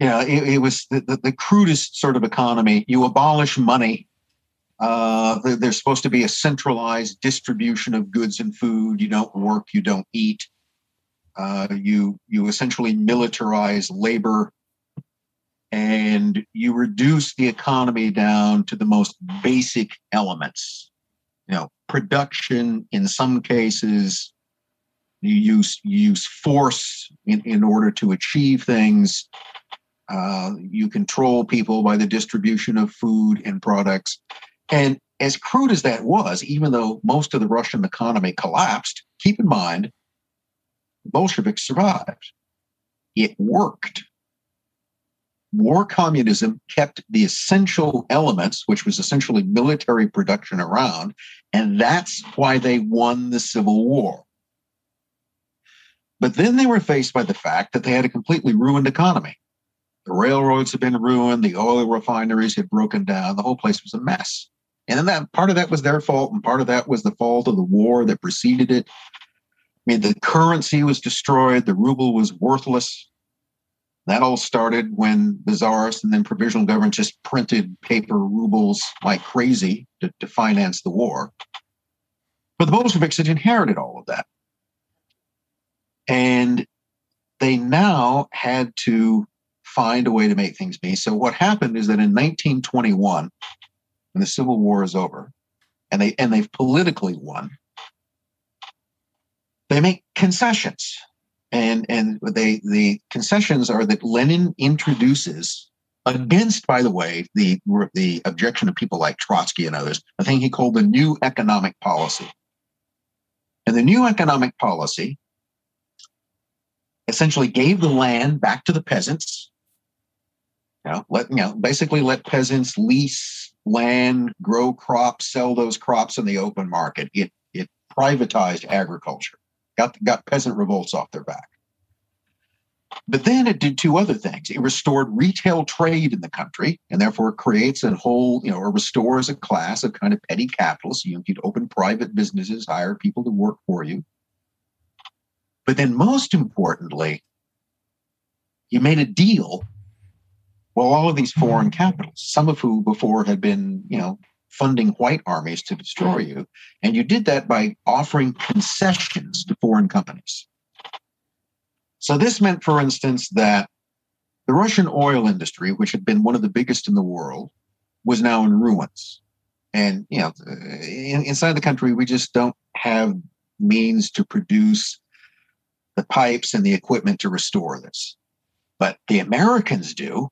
S1: it was the crudest sort of economy. You abolish money. There's supposed to be a centralized distribution of goods and food. You don't work, you don't eat. You essentially militarize labor. And you reduce the economy down to the most basic elements. Production, in some cases, you use force in order to achieve things. You control people by the distribution of food and products. And as crude as that was, even though most of the Russian economy collapsed, keep in mind, the Bolsheviks survived. It worked. war communism kept the essential elements, which was essentially military production, around, and that's why they won the Civil War. But then they were faced by the fact that they had a completely ruined economy. The railroads had been ruined, the oil refineries had broken down, the whole place was a mess. And then that part of that was their fault, and part of that was the fault of the war that preceded it. I mean, the currency was destroyed, the ruble was worthless. That all started when the Tsarist and then provisional government just printed paper rubles like crazy to finance the war. But the Bolsheviks had inherited all of that. And they now had to find a way to make things be. So what happened is that in 1921, when the Civil War is over, and they've politically won, they make concessions. And the concessions are that Lenin introduces, against, by the way, the objection of people like Trotsky and others, a thing he called the new economic policy. And the new economic policy essentially gave the land back to the peasants. Basically let peasants lease land, grow crops, sell those crops in the open market. It privatized agriculture. Got peasant revolts off their back. But then it did two other things. It restored retail trade in the country, and therefore creates a whole, or restores a class of kind of petty capitalists. You'd open private businesses, hire people to work for you. But then most importantly, you made a deal with all of these foreign capitalists, some of who before had been, funding white armies to destroy you. And you did that by offering concessions to foreign companies. So this meant, for instance, that the Russian oil industry, which had been one of the biggest in the world, was now in ruins. And, inside the country, we just don't have means to produce the pipes and the equipment to restore this. But the Americans do.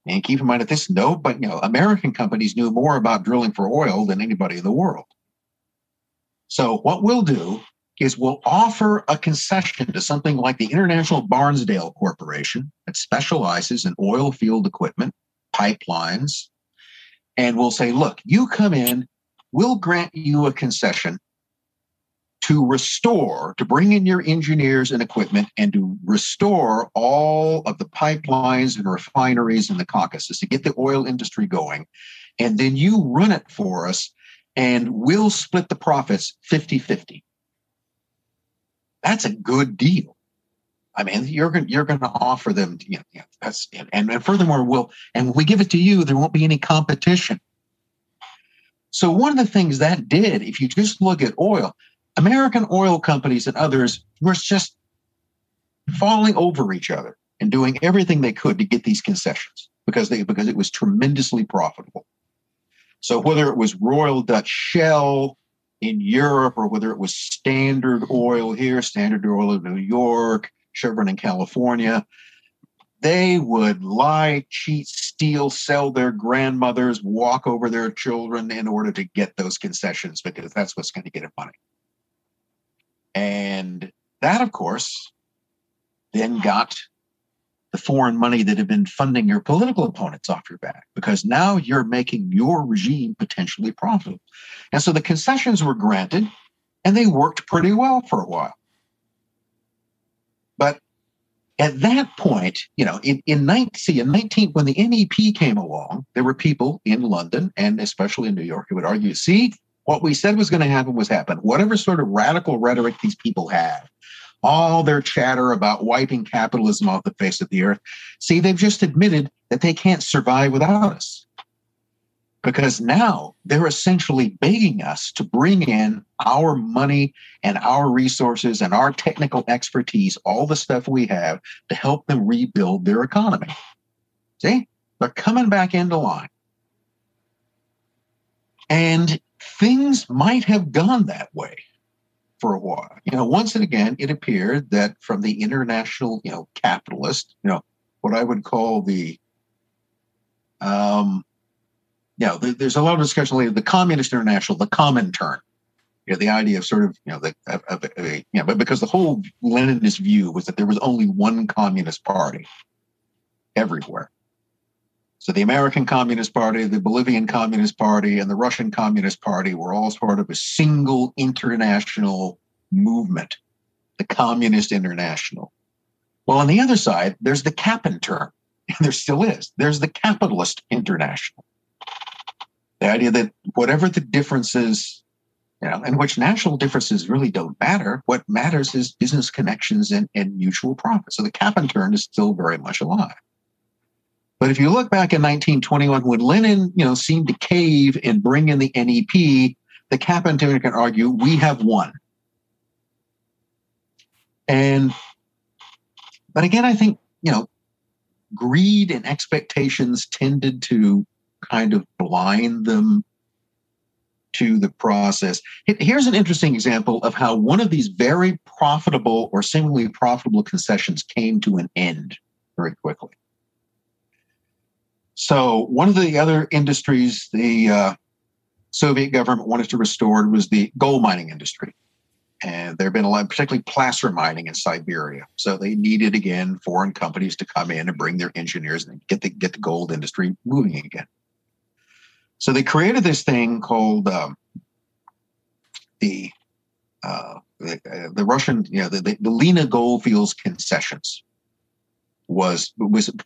S1: And keep in mind that American companies knew more about drilling for oil than anybody in the world. So what we'll do is we'll offer a concession to something like the International Barnsdale Corporation that specializes in oil field equipment, pipelines, and we'll say, look, you come in, we'll grant you a concession to bring in your engineers and equipment and to restore all of the pipelines and refineries in the Caucasus to get the oil industry going. And then you run it for us and we'll split the profits 50-50. That's a good deal. I mean, you're going to offer them, that's, and furthermore, when we give it to you, there won't be any competition. So one of the things that did, if you just look at oil, American oil companies and others were just falling over each other and doing everything they could to get these concessions because it was tremendously profitable. So whether it was Royal Dutch Shell in Europe or whether it was Standard Oil here, Standard Oil in New York, Chevron in California, they would lie, cheat, steal, sell their grandmothers, walk over their children in order to get those concessions because that's what's going to get them money. And that, of course, then got the foreign money that had been funding your political opponents off your back because now you're making your regime potentially profitable. And so the concessions were granted and they worked pretty well for a while. But at that point, when the NEP came along, there were people in London and especially in New York who would argue, see, what we said was going to happen was happen. Whatever sort of radical rhetoric these people have, all their chatter about wiping capitalism off the face of the earth, see, they've just admitted that they can't survive without us. Because now they're essentially begging us to bring in our money and our resources and our technical expertise, all the stuff we have to help them rebuild their economy. See, they're coming back into line. And things might have gone that way for a while. Once and again, it appeared that from the international, capitalist, what I would call the, there's a lot of discussion later, the Communist International, the Comintern, the idea of sort of, but because the whole Leninist view was that there was only one communist party. everywhere. So the American Communist Party, the Bolivian Communist Party, and the Russian Communist Party were all part of a single international movement, the Communist International. Well, on the other side, there's the Capintern, and there still is. There's the Capitalist International. The idea that whatever the differences, in which national differences really don't matter, what matters is business connections and mutual profit. So the Capintern is still very much alive. But if you look back in 1921, when Lenin, seemed to cave and bring in the NEP, the Capintern can argue, we have won. But again, I think, greed and expectations tended to kind of blind them to the process. Here's an interesting example of how one of these very profitable or seemingly profitable concessions came to an end very quickly. So one of the other industries the Soviet government wanted to restore was the gold mining industry. And there have been a lot, particularly placer mining in Siberia. So they needed, again, foreign companies to come in and bring their engineers and get the gold industry moving again. So they created this thing called the Russian, the Lena Goldfields concessions was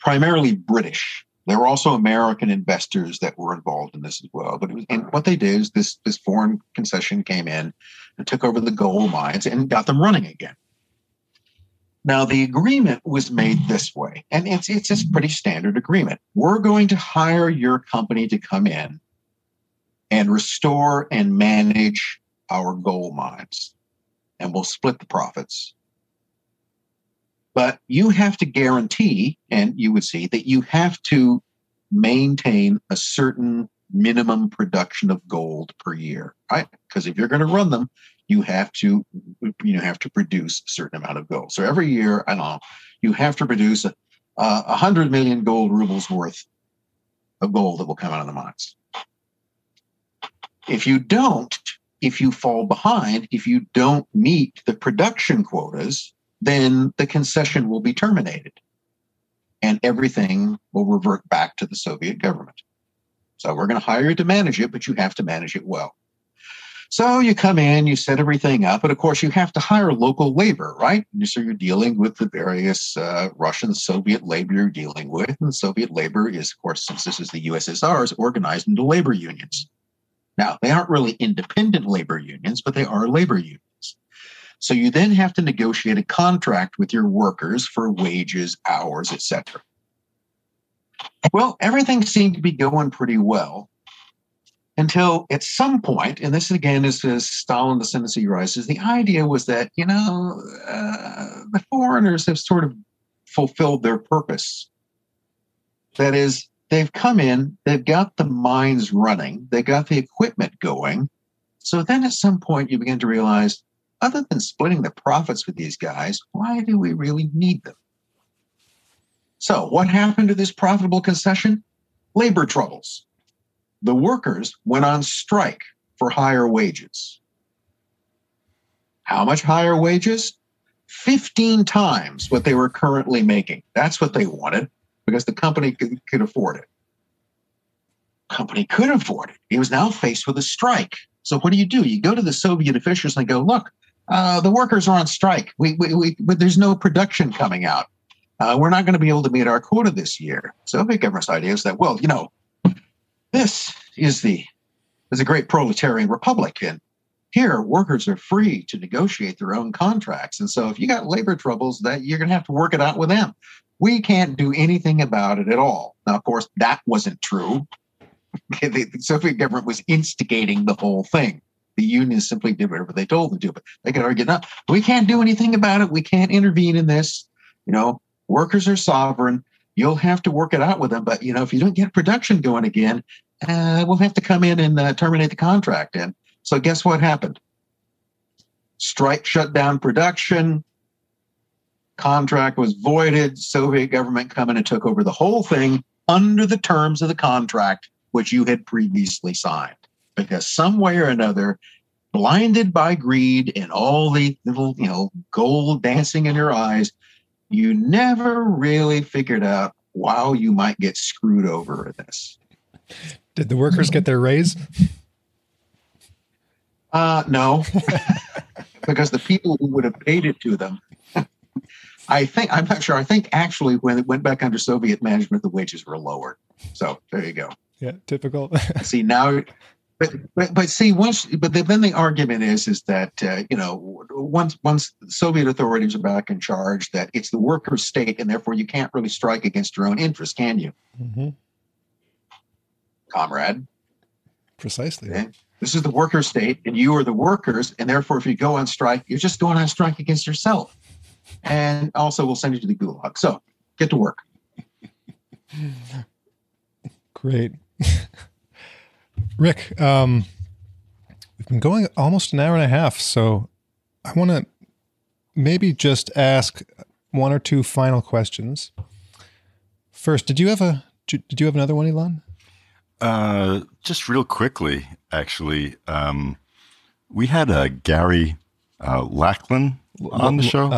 S1: primarily British. There were also American investors that were involved in this as well. But and what they did is this foreign concession came in and took over the gold mines and got them running again. Now, the agreement was made this way, and it's a pretty standard agreement. We're going to hire your company to come in and restore and manage our gold mines, and we'll split the profits. But you have to guarantee, and you would see, that you have to maintain a certain minimum production of gold per year, right? Because if you're going to run them, you have to produce a certain amount of gold. So every year, you have to produce 100 million gold rubles worth of gold that will come out of the mines. If you don't, if you fall behind, if you don't meet the production quotas, then the concession will be terminated and everything will revert back to the Soviet government. So we're going to hire you to manage it, but you have to manage it well. So you come in, you set everything up, but of course you have to hire local labor, right? So you're dealing with the various Russian, Soviet labor you're dealing with. And Soviet labor is, of course, since this is the USSR, is organized into labor unions. Now, they aren't really independent labor unions, but they are labor unions. So you then have to negotiate a contract with your workers for wages, hours, etc. Well, everything seemed to be going pretty well until at some point, and this again is as Stalin ascendancy rises, the idea was that, the foreigners have sort of fulfilled their purpose. That is, they've come in, they've got the mines running, they got the equipment going. So then at some point you begin to realize, other than splitting the profits with these guys, why do we really need them? So what happened to this profitable concession? Labor troubles. The workers went on strike for higher wages. How much higher wages? 15 times what they were currently making. That's what they wanted because the company could afford it. Company could afford it. He was now faced with a strike. So what do? You go to the Soviet officials and go, look, the workers are on strike. But there's no production coming out. We're not going to be able to meet our quota this year. Soviet government's idea is that, well, this is a great proletarian republic, and here workers are free to negotiate their own contracts. And so if you got labor troubles, that you're going to have to work it out with them. We can't do anything about it at all. Now, of course, that wasn't true. The Soviet government was instigating the whole thing. The unions simply did whatever they told them to, but they could argue, no, we can't do anything about it. We can't intervene in this. Workers are sovereign. You'll have to work it out with them. But, if you don't get production going again, we'll have to come in and terminate the contract. And so guess what happened? Strike shut down production. Contract was voided. Soviet government come in and took over the whole thing under the terms of the contract, which you had previously signed. Because some way or another, blinded by greed and all the little, gold dancing in your eyes, you never really figured out wow, you might get screwed over in this.
S2: Did the workers get their raise?
S1: No, because the people who would have paid it to them, I'm not sure. I think actually when it went back under Soviet management, the wages were lowered. So there you go.
S2: Yeah, typical.
S1: See now, but see then the argument is that once Soviet authorities are back in charge, that it's the workers' state, and therefore you can't really strike against your own interests, can you, comrade?
S2: Precisely.
S1: Okay? This is the workers' state, and you are the workers, and therefore if you go on strike, you're just going on strike against yourself. And also we'll send you to the gulag. So get to work.
S2: Great. Rick, we've been going almost an hour and a half, so I want to maybe just ask one or two final questions. First, did you have another one, Elon?
S3: Just real quickly, actually, we had Gary Lachlan on the show.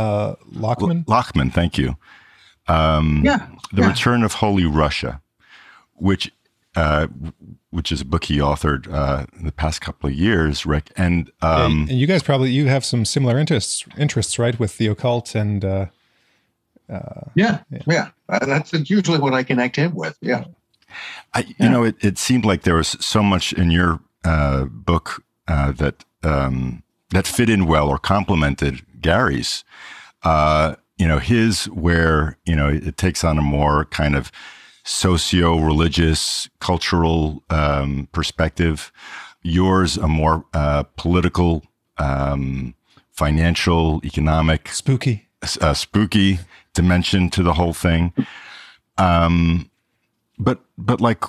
S3: Lachman, thank you. The Return of Holy Russia, which is a book he authored in the past couple of years, Rick. And
S2: you guys you have some similar interests, right, with the occult and.
S1: That's usually what I connect him with. Yeah.
S3: It seemed like there was so much in your book that fit in well or complemented Gary's. His where it takes on a more kind of socio-religious, cultural perspective. Yours a more political, financial, economic,
S2: spooky
S3: dimension to the whole thing. But like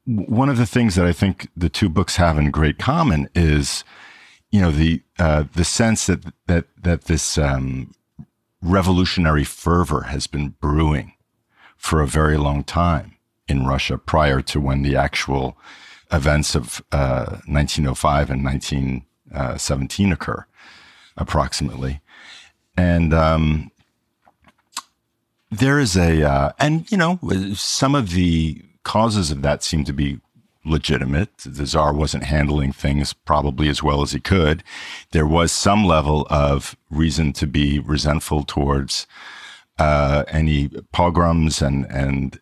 S3: one of the things that I think the two books have in great common is, the sense that this revolutionary fervor has been brewing for a very long time in Russia prior to when the actual events of 1905 and 1917 occur, approximately. And there is some of the causes of that seem to be legitimate. The Tsar wasn't handling things probably as well as he could. There was some level of reason to be resentful towards any pogroms and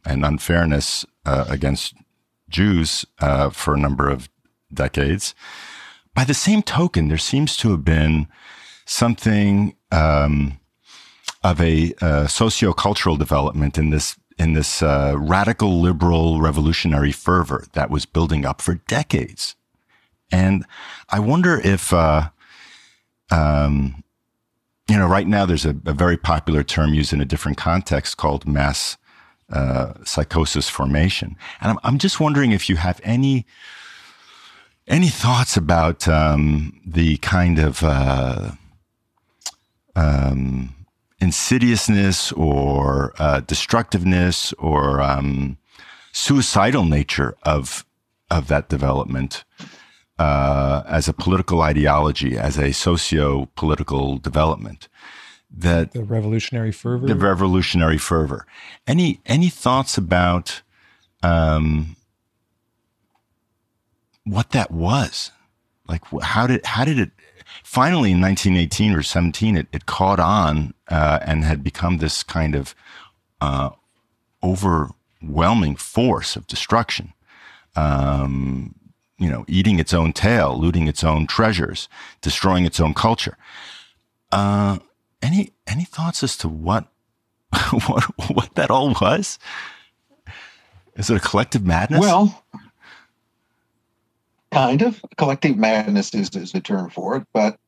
S3: unfairness against Jews for a number of decades. By the same token, there seems to have been something of a socio-cultural development in this radical liberal revolutionary fervor that was building up for decades. And I wonder if, right now there's a very popular term used in a different context called mass psychosis formation. And I'm just wondering if you have any thoughts about the kind of insidiousness or destructiveness or suicidal nature of that development as a political ideology, as a socio-political development. That
S2: the revolutionary fervor.
S3: The revolutionary fervor. Any thoughts about what that was? Like, how did it? Finally, in 1918 or 17, it caught on and had become this kind of overwhelming force of destruction. Eating its own tail, looting its own treasures, destroying its own culture. Any thoughts as to what that all was? Is it a collective madness?
S1: Well, kind of. Collective madness is the term for it, but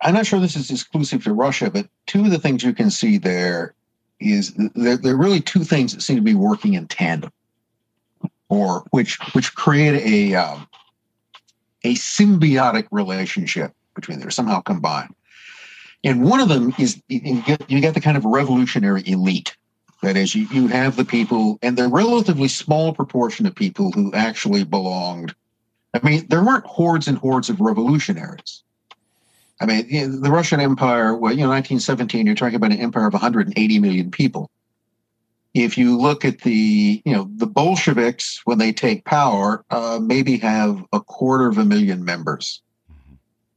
S1: I'm not sure this is exclusive to Russia, but two of the things you can see there is there are really two things that seem to be working in tandem, or which create a symbiotic relationship between them, somehow combined. And one of them is you get the kind of revolutionary elite. That is, you have the people, and the relatively small proportion of people who actually belonged. I mean, there weren't hordes and hordes of revolutionaries. I mean, the Russian Empire, well, 1917, you're talking about an empire of 180 million people. If you look at the Bolsheviks, when they take power, maybe have 250,000 members.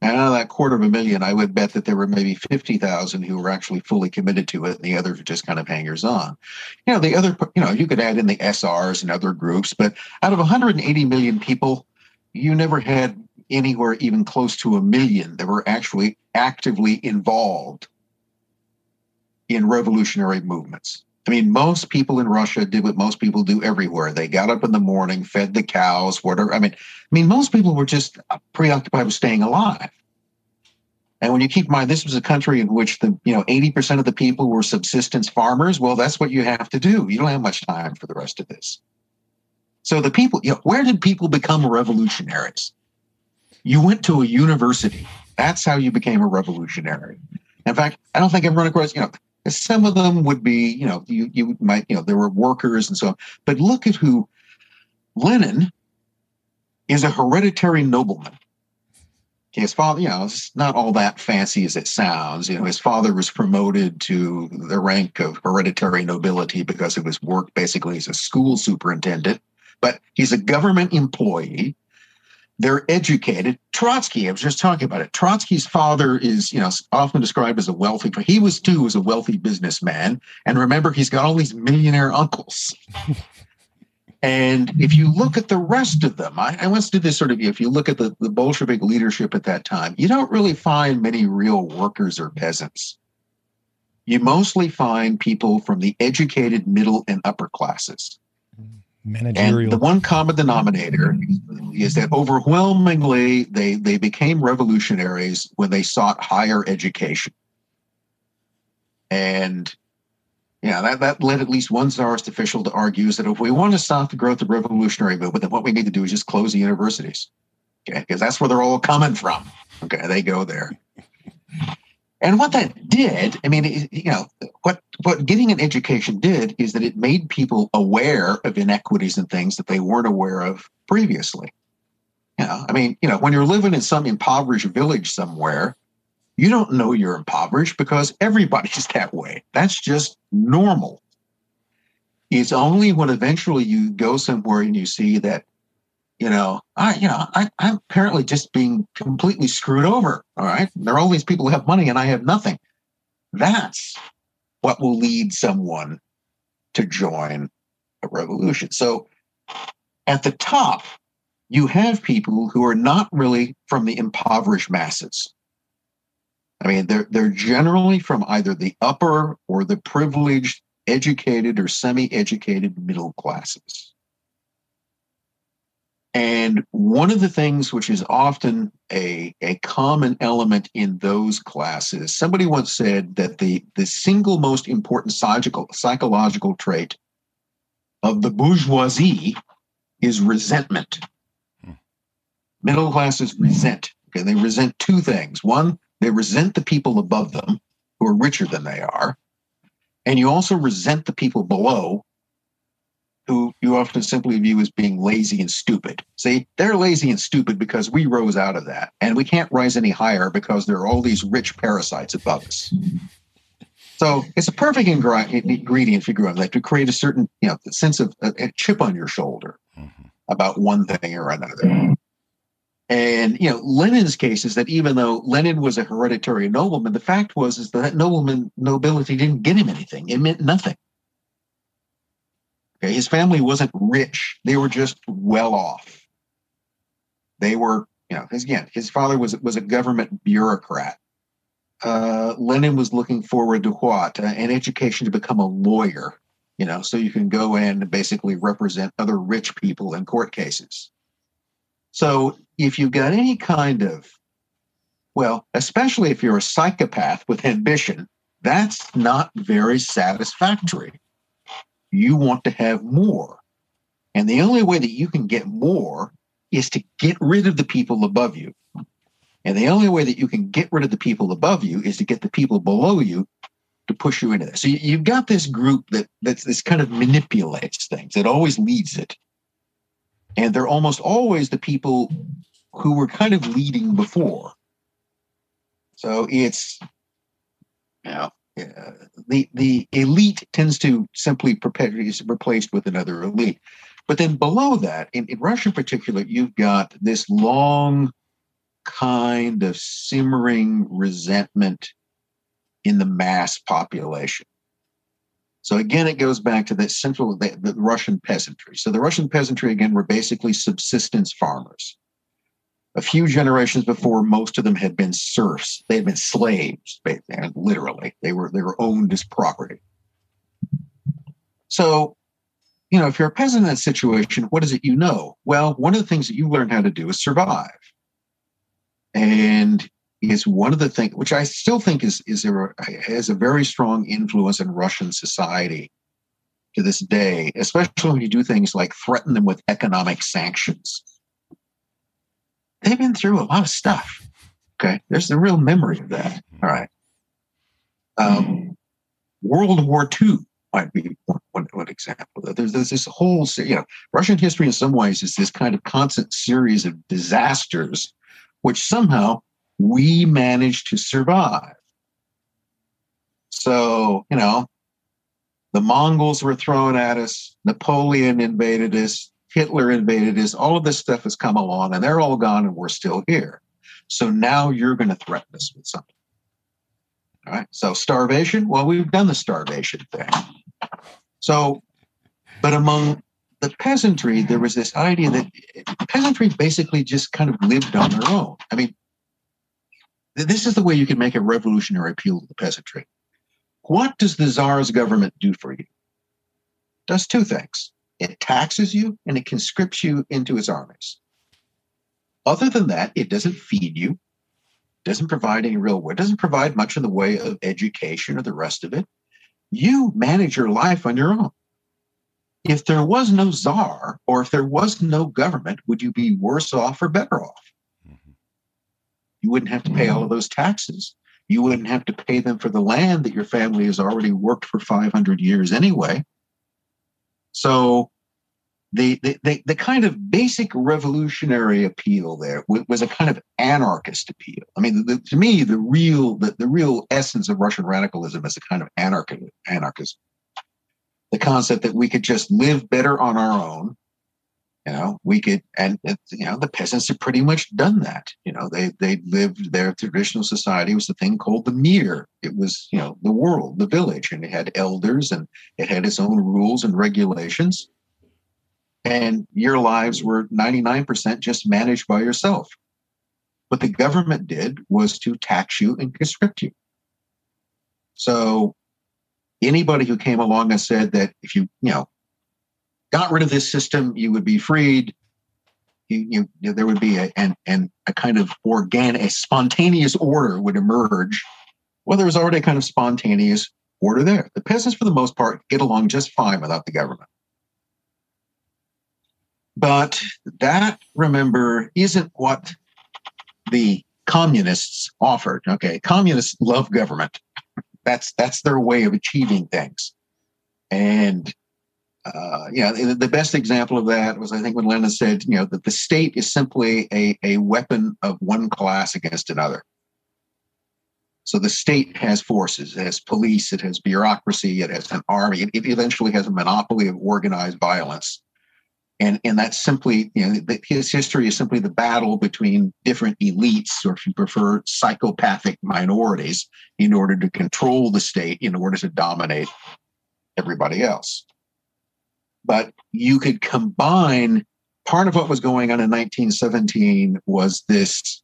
S1: And out of that 250,000, I would bet that there were maybe 50,000 who were actually fully committed to it, and the others are just kind of hangers on. The other, you could add in the SRs and other groups, but out of 180 million people, you never had anywhere even close to 1 million that were actually actively involved in revolutionary movements. I mean, most people in Russia did what most people do everywhere. They got up in the morning, fed the cows, whatever. I mean, most people were just preoccupied with staying alive. And when you keep in mind, this was a country in which 80% of the people were subsistence farmers. Well, that's what you have to do. You don't have much time for the rest of this. So the people, where did people become revolutionaries? You went to a university. That's how you became a revolutionary. In fact, I don't think I've run across, some of them would be, you might, there were workers and so on. But look at who Lenin is, a hereditary nobleman. His father, it's not all that fancy as it sounds. His father was promoted to the rank of hereditary nobility because of his work basically as a school superintendent. But he's a government employee. They're educated. Trotsky, I was just talking about it. Trotsky's father is, often described as a wealthy. He was too, as a wealthy businessman. And remember, he's got all these millionaire uncles. And if you look at the rest of them, I once did this if you look at the Bolshevik leadership at that time, you don't really find many real workers or peasants. You mostly find people from the educated middle and upper classes.
S2: Managerial.
S1: And the one common denominator is that overwhelmingly they became revolutionaries when they sought higher education. And that led at least one Tsarist official to argue that if we want to stop the growth of revolutionary movement, then what we need to do is just close the universities. Okay, because that's where they're all coming from. Okay, they go there. And what that did, what getting an education did is that it made people aware of inequities and things that they weren't aware of previously. When you're living in some impoverished village somewhere, you don't know you're impoverished because everybody's that way. That's just normal. It's only when eventually you go somewhere and you see that, I'm apparently just being completely screwed over. All right. There are all these people who have money and I have nothing. That's what will lead someone to join a revolution. So at the top, you have people who are not really from the impoverished masses. They're generally from either the upper or the privileged, educated or semi-educated middle classes. And one of the things which is often a common element in those classes, somebody once said that the single most important psychological trait of the bourgeoisie is resentment. Middle classes resent. Okay, they resent two things. One, they resent the people above them who are richer than they are. And you also resent the people below who you often simply view as being lazy and stupid. See, they're lazy and stupid because we rose out of that. And we can't rise any higher because there are all these rich parasites above us. So it's a perfect ingredient for growing, like to create a certain sense of a chip on your shoulder about one thing or another. And, Lenin's case is that even though Lenin was a hereditary nobleman, the fact is that nobility didn't get him anything. It meant nothing. Okay, his family wasn't rich. They were just well off. They were, his father was a government bureaucrat. Lenin was looking forward to what? An education to become a lawyer, so you can go in and basically represent other rich people in court cases. So if you've got any kind of, especially if you're a psychopath with ambition, that's not very satisfactory. You want to have more. And the only way that you can get more is to get rid of the people above you. And the only way that you can get rid of the people above you is to get the people below you to push you into that. So you've got this group that's this kind of manipulates things. It always leads it. And they're almost always the people who were kind of leading before. So it's, the elite tends to simply perpetuate, is replaced with another elite. But then below that, in Russia in particular, you've got this long kind of simmering resentment in the mass population. So again, it goes back to the Russian peasantry. So the Russian peasantry, again, were basically subsistence farmers. A few generations before, most of them had been serfs. They had been slaves, and literally. They were owned as property. So, if you're a peasant in that situation, what is it you know? Well, one of the things that you learn how to do is survive. And is one of the things, which I still think has a very strong influence in Russian society to this day, especially when you do things like threaten them with economic sanctions. They've been through a lot of stuff. Okay, there's the real memory of that. All right. World War II might be one example. There's this whole, Russian history in some ways is this kind of constant series of disasters, which somehow we managed to survive. So, the Mongols were thrown at us, Napoleon invaded us, Hitler invaded us, all of this stuff has come along and they're all gone and we're still here. So now you're going to threaten us with something. All right. So starvation, well, we've done the starvation thing. So, but among the peasantry, there was this idea that peasantry basically just kind of lived on their own. I mean, this is the way you can make a revolutionary appeal to the peasantry. What does the Tsar's government do for you? It does two things. It taxes you and it conscripts you into its armies. Other than that, it doesn't feed you, doesn't provide any real way, doesn't provide much in the way of education or the rest of it. You manage your life on your own. If there was no Tsar or if there was no government, would you be worse off or better off? You wouldn't have to pay all of those taxes. You wouldn't have to pay them for the land that your family has already worked for 500 years anyway. So the kind of basic revolutionary appeal there was a kind of anarchist appeal. I mean, to me, the real essence of Russian radicalism is a kind of anarchism. The concept that we could just live better on our own. We could, and the peasants have pretty much done that. They lived, their traditional society was the thing called the mir. It was, the world, the village, and it had elders and it had its own rules and regulations. And your lives were 99% just managed by yourself. What the government did was to tax you and conscript you. So anybody who came along and said that if you, got rid of this system, you would be freed. There would be a kind of a spontaneous order would emerge. Well, there was already a kind of spontaneous order there. The peasants, for the most part, get along just fine without the government. But that, remember, isn't what the communists offered. Okay, communists love government. That's their way of achieving things. And the best example of that was, I think, when Lenin said, that the state is simply a weapon of one class against another. So the state has forces, it has police, it has bureaucracy, it has an army, it eventually has a monopoly of organized violence. And that's simply, his history is simply the battle between different elites, or if you prefer, psychopathic minorities, in order to control the state, in order to dominate everybody else. But you could combine, part of what was going on in 1917 was this,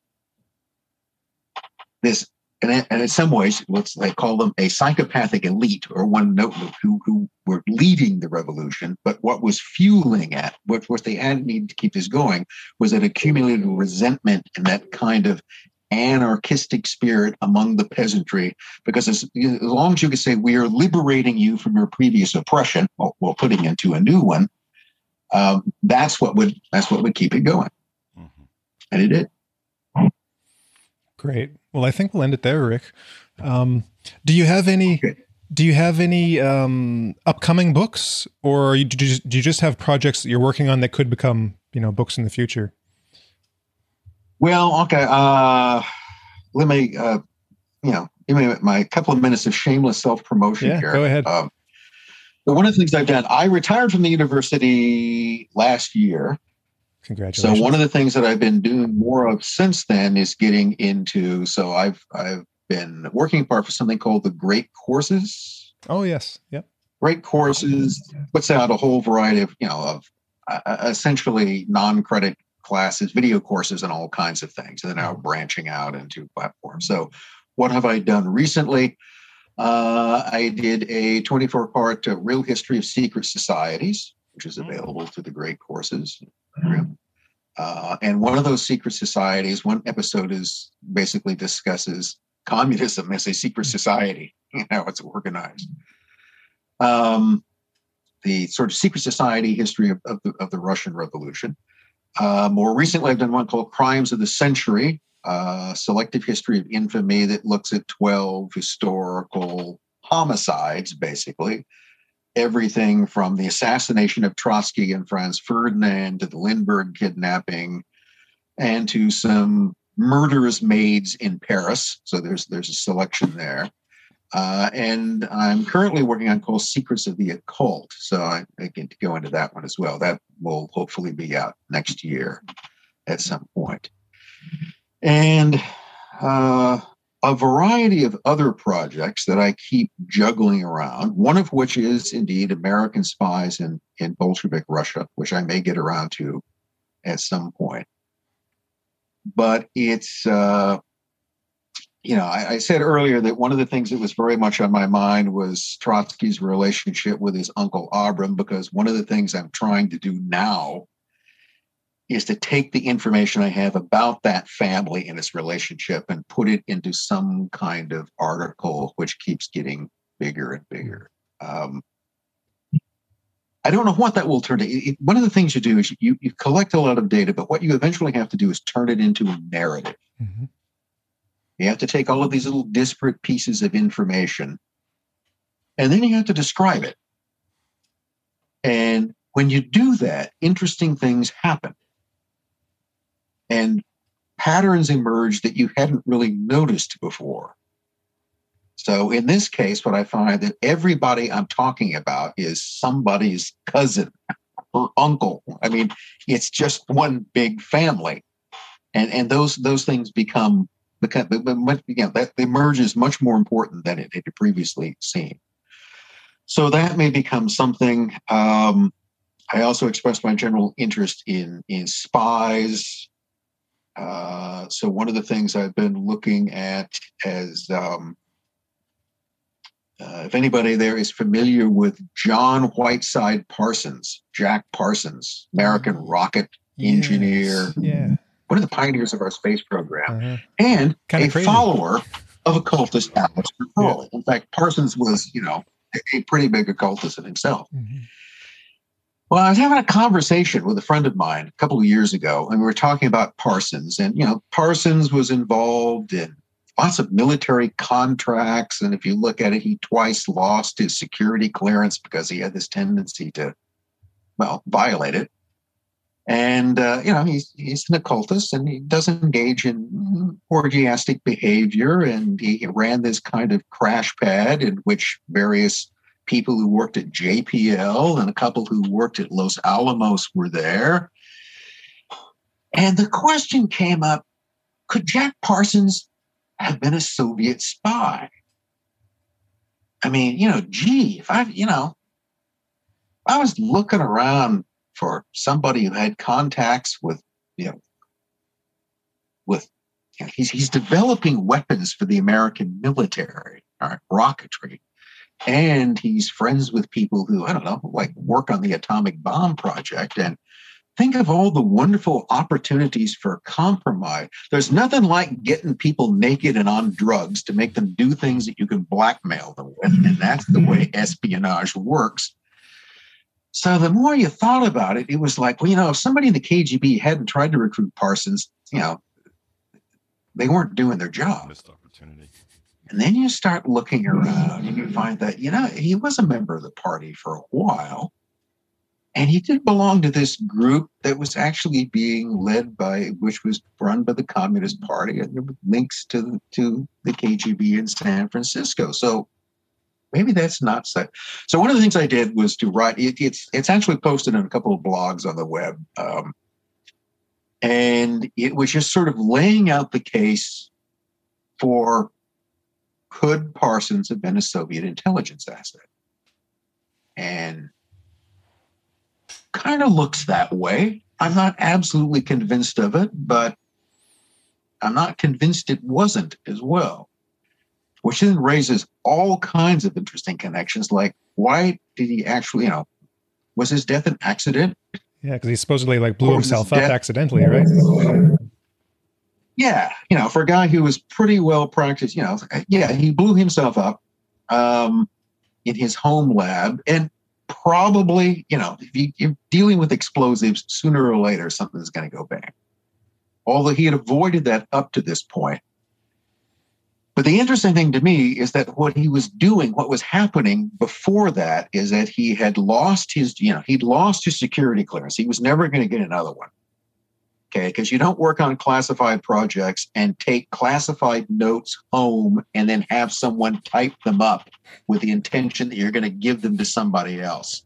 S1: and in some ways, they call them a psychopathic elite, or one note who were leading the revolution. But what was fueling it, what they had needed to keep this going, was that accumulated resentment and that kind of anarchistic spirit among the peasantry. Because as long as you could say, we are liberating you from your previous oppression, while putting into a new one, that's what would keep it going. Mm-hmm. And it did.
S2: Great. Well, I think we'll end it there, Rick. Do you have any? Okay. Do you have any upcoming books, or do you just have projects that you're working on that could become, books in the future?
S1: Well, okay. Let me give me my couple of minutes of shameless self-promotion here.
S2: Go ahead.
S1: But one of the things I've done, I retired from the university last year.
S2: Congratulations.
S1: So one of the things that I've been doing more of since then is getting into, so I've been working part for something called the Great Courses.
S2: Oh, yes. Yep.
S1: Great Courses puts out a whole variety of essentially non-credit classes, video courses, and all kinds of things. And they're now branching out into platforms. So what have I done recently? I did a 24-part real history of secret societies, which is available through the Great Courses. And one of those secret societies, one episode basically discusses communism as a secret society, how it's organized. The sort of secret society history of the Russian Revolution. More recently, I've done one called Crimes of the Century, selective history of infamy that looks at 12 historical homicides, basically. Everything from the assassination of Trotsky and Franz Ferdinand to the Lindbergh kidnapping and to some murderous maids in Paris. So there's a selection there. And I'm currently working on called Secrets of the Occult. So I get to go into that one as well. That will hopefully be out next year at some point. And a variety of other projects that I keep juggling around, one of which is indeed American Spies in Bolshevik Russia, which I may get around to at some point. But it's, I said earlier that one of the things that was very much on my mind was Trotsky's relationship with his uncle Abram, because one of the things I'm trying to do now is to take the information I have about that family and its relationship and put it into some kind of article, which keeps getting bigger and bigger. I don't know what that will turn to. One of the things you do is you collect a lot of data, but what you eventually have to do is turn it into a narrative. Mm-hmm. You have to take all of these little disparate pieces of information, and then you have to describe it. And when you do that, interesting things happen. And patterns emerge that you hadn't really noticed before. So in this case, what I find that everybody I'm talking about is somebody's cousin or uncle. I mean, it's just one big family. And those things that emerges much more important than it had previously seemed. So that may become something. I also expressed my general interest in spies. So one of the things I've been looking at as, if anybody there is familiar with John Whiteside Parsons, Jack Parsons, American rocket engineer, one of the pioneers of our space program, and a follower of occultist Aleister Crowley. In fact, Parsons was, a pretty big occultist in himself. Mm-hmm. Well, I was having a conversation with a friend of mine a couple of years ago, and we were talking about Parsons. And, Parsons was involved in lots of military contracts. And if you look at it, he twice lost his security clearance because he had this tendency to, violate it. And, he's an occultist, and he doesn't engage in orgiastic behavior. And he ran this kind of crash pad in which various people who worked at JPL and a couple who worked at Los Alamos were there. And the question came up, could Jack Parsons have been a Soviet spy? I mean, if I was looking around for somebody who had contacts with he's developing weapons for the American military, rocketry. And he's friends with people who, work on the atomic bomb project. And think of all the wonderful opportunities for compromise. There's nothing like getting people naked and on drugs to make them do things that you can blackmail them with. And that's the way espionage works. So the more you thought about it, it was like, if somebody in the KGB hadn't tried to recruit Parsons, they weren't doing their job. Missed opportunity. And then you start looking around and you find that, he was a member of the party for a while. And he did belong to this group that was actually being led by, which was run by the Communist Party, and there were links to the KGB in San Francisco. So maybe that's not so. So one of the things I did was to write. It's actually posted in a couple of blogs on the web, and it was just sort of laying out the case for, could Parsons have been a Soviet intelligence asset? And kind of looks that way. I'm not absolutely convinced of it, but I'm not convinced it wasn't as well. Which then raises all kinds of interesting connections, like why did he actually, was his death an accident?
S2: Yeah, because he supposedly blew himself up accidentally, right?
S1: Yeah, for a guy who was pretty well practiced, he blew himself up in his home lab, and probably, if you're dealing with explosives, sooner or later something's going to go bang. Although he had avoided that up to this point. But the interesting thing to me is that what he was doing, what was happening before that, is that he had lost he'd lost his security clearance. He was never going to get another one. Okay, because you don't work on classified projects and take classified notes home and then have someone type them up with the intention that you're going to give them to somebody else.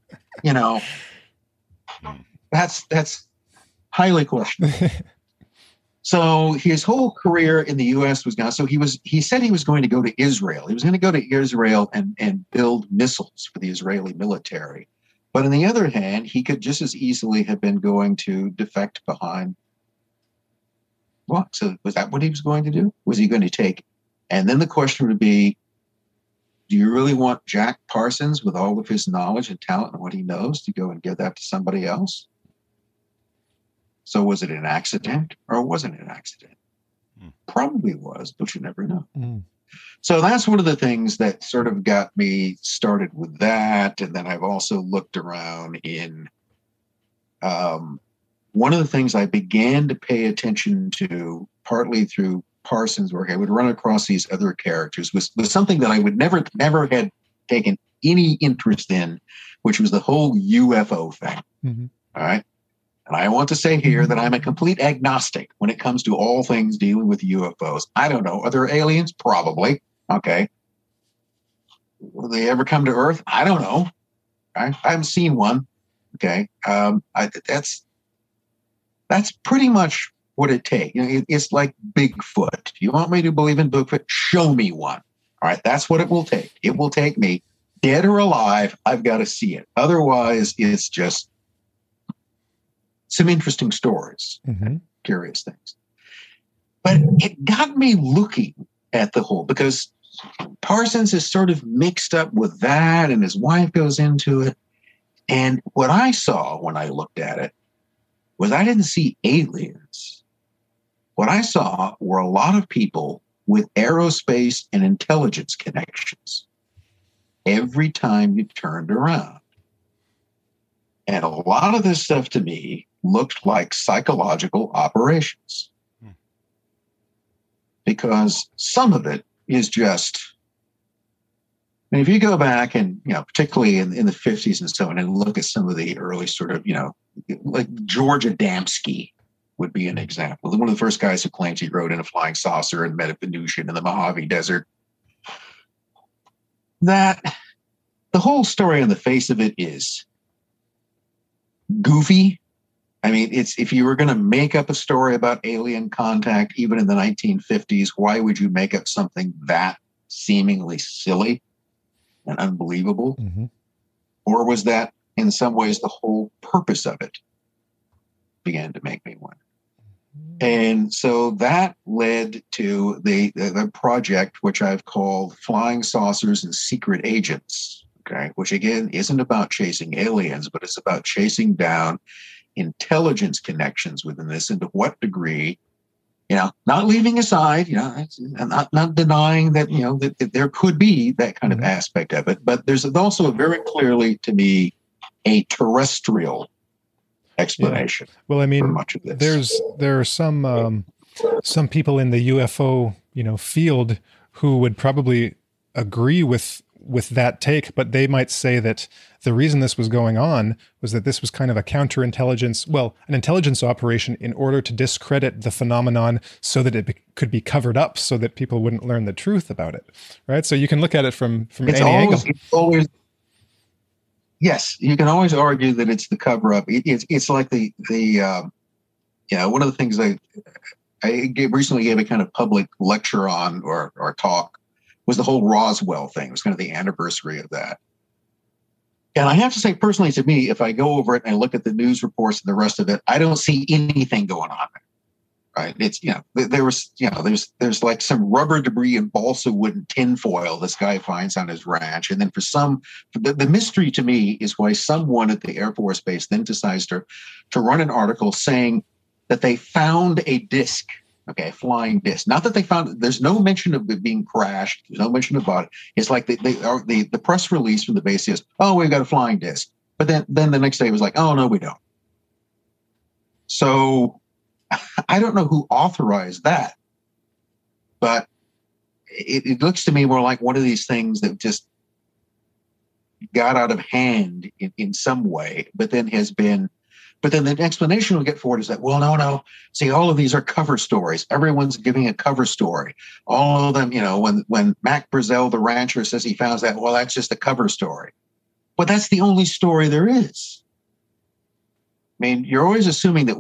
S1: That's highly questionable. So his whole career in the U.S. was gone. So he said he was going to go to Israel. He was going to go to Israel and build missiles for the Israeli military. But on the other hand, he could just as easily have been going to defect behind. What? So was that what he was going to do? Was he going to take? And then the question would be, do you really want Jack Parsons, with all of his knowledge and talent and what he knows, to go and give that to somebody else? So was it an accident or wasn't it an accident? Probably was, but you never know. So that's one of the things that sort of got me started with that. And then I've also looked around in one of the things I began to pay attention to, partly through Parsons' work, I would run across these other characters, was something that I would never had taken any interest in, which was the whole UFO thing. All right. And I want to say here that I'm a complete agnostic when it comes to all things dealing with UFOs. I don't know. Are there aliens? Probably. Okay. Will they ever come to Earth? I don't know. I haven't seen one. Okay. That's pretty much what it takes. It's like Bigfoot. You want me to believe in Bigfoot? Show me one. All right. That's what it will take. It will take me, dead or alive. I've got to see it. Otherwise, it's just some interesting stories, curious things. But it got me looking at the whole, because Parsons is sort of mixed up with that, and his wife goes into it. And what I saw when I looked at it was I didn't see aliens. What I saw were a lot of people with aerospace and intelligence connections every time you turned around. And a lot of this stuff to me looked like psychological operations. Because some of it is just, if you go back and, particularly in the 50s and so on, and look at some of the early sort of, like George Adamski would be an example. One of the first guys who claims he rode in a flying saucer and met a Venusian in the Mojave Desert. That the whole story on the face of it is goofy. I mean, if you were going to make up a story about alien contact, even in the 1950s, why would you make up something that seemingly silly and unbelievable? Or was that in some ways the whole purpose of it? Began to make me wonder. And so that led to the project, which I've called Flying Saucers and Secret Agents, okay, which again isn't about chasing aliens, but it's about chasing down intelligence connections within this, and to what degree, not leaving aside, not denying that, that there could be that kind of aspect of it, but there's also very clearly to me a terrestrial explanation.
S2: Well, I mean,
S1: for much of this.
S2: there are some people in the UFO, field who would probably agree with with that take, but they might say that the reason this was going on was that this was kind of a counterintelligence, well, an intelligence operation in order to discredit the phenomenon so that it could be covered up so that people wouldn't learn the truth about it, right? So you can look at it from any angle.
S1: It's always, yes, you can always argue that it's the cover-up. It's like one of the things I recently gave a kind of public lecture on or talk was the whole Roswell thing. It was kind of the anniversary of that. And I have to say, personally, to me, if I go over it and I look at the news reports and the rest of it, I don't see anything going on there. Right? It's, there's like some rubber debris and balsa wood and tinfoil this guy finds on his ranch. And then the mystery to me is why someone at the Air Force Base then decides to run an article saying that they found a disc. Okay, a flying disc. Not that they found it. There's no mention of it being crashed. There's no mention about it. It's like the press release from the base is, oh, we've got a flying disc. But then the next day it was like, oh, no, we don't. So I don't know who authorized that. But it looks to me more like one of these things that just got out of hand in some way, but then the explanation we'll get for it is that, well, no. See, all of these are cover stories. Everyone's giving a cover story. All of them, when Mac Brazel, the rancher, says he found that, well, that's just a cover story. But that's the only story there is. I mean, you're always assuming that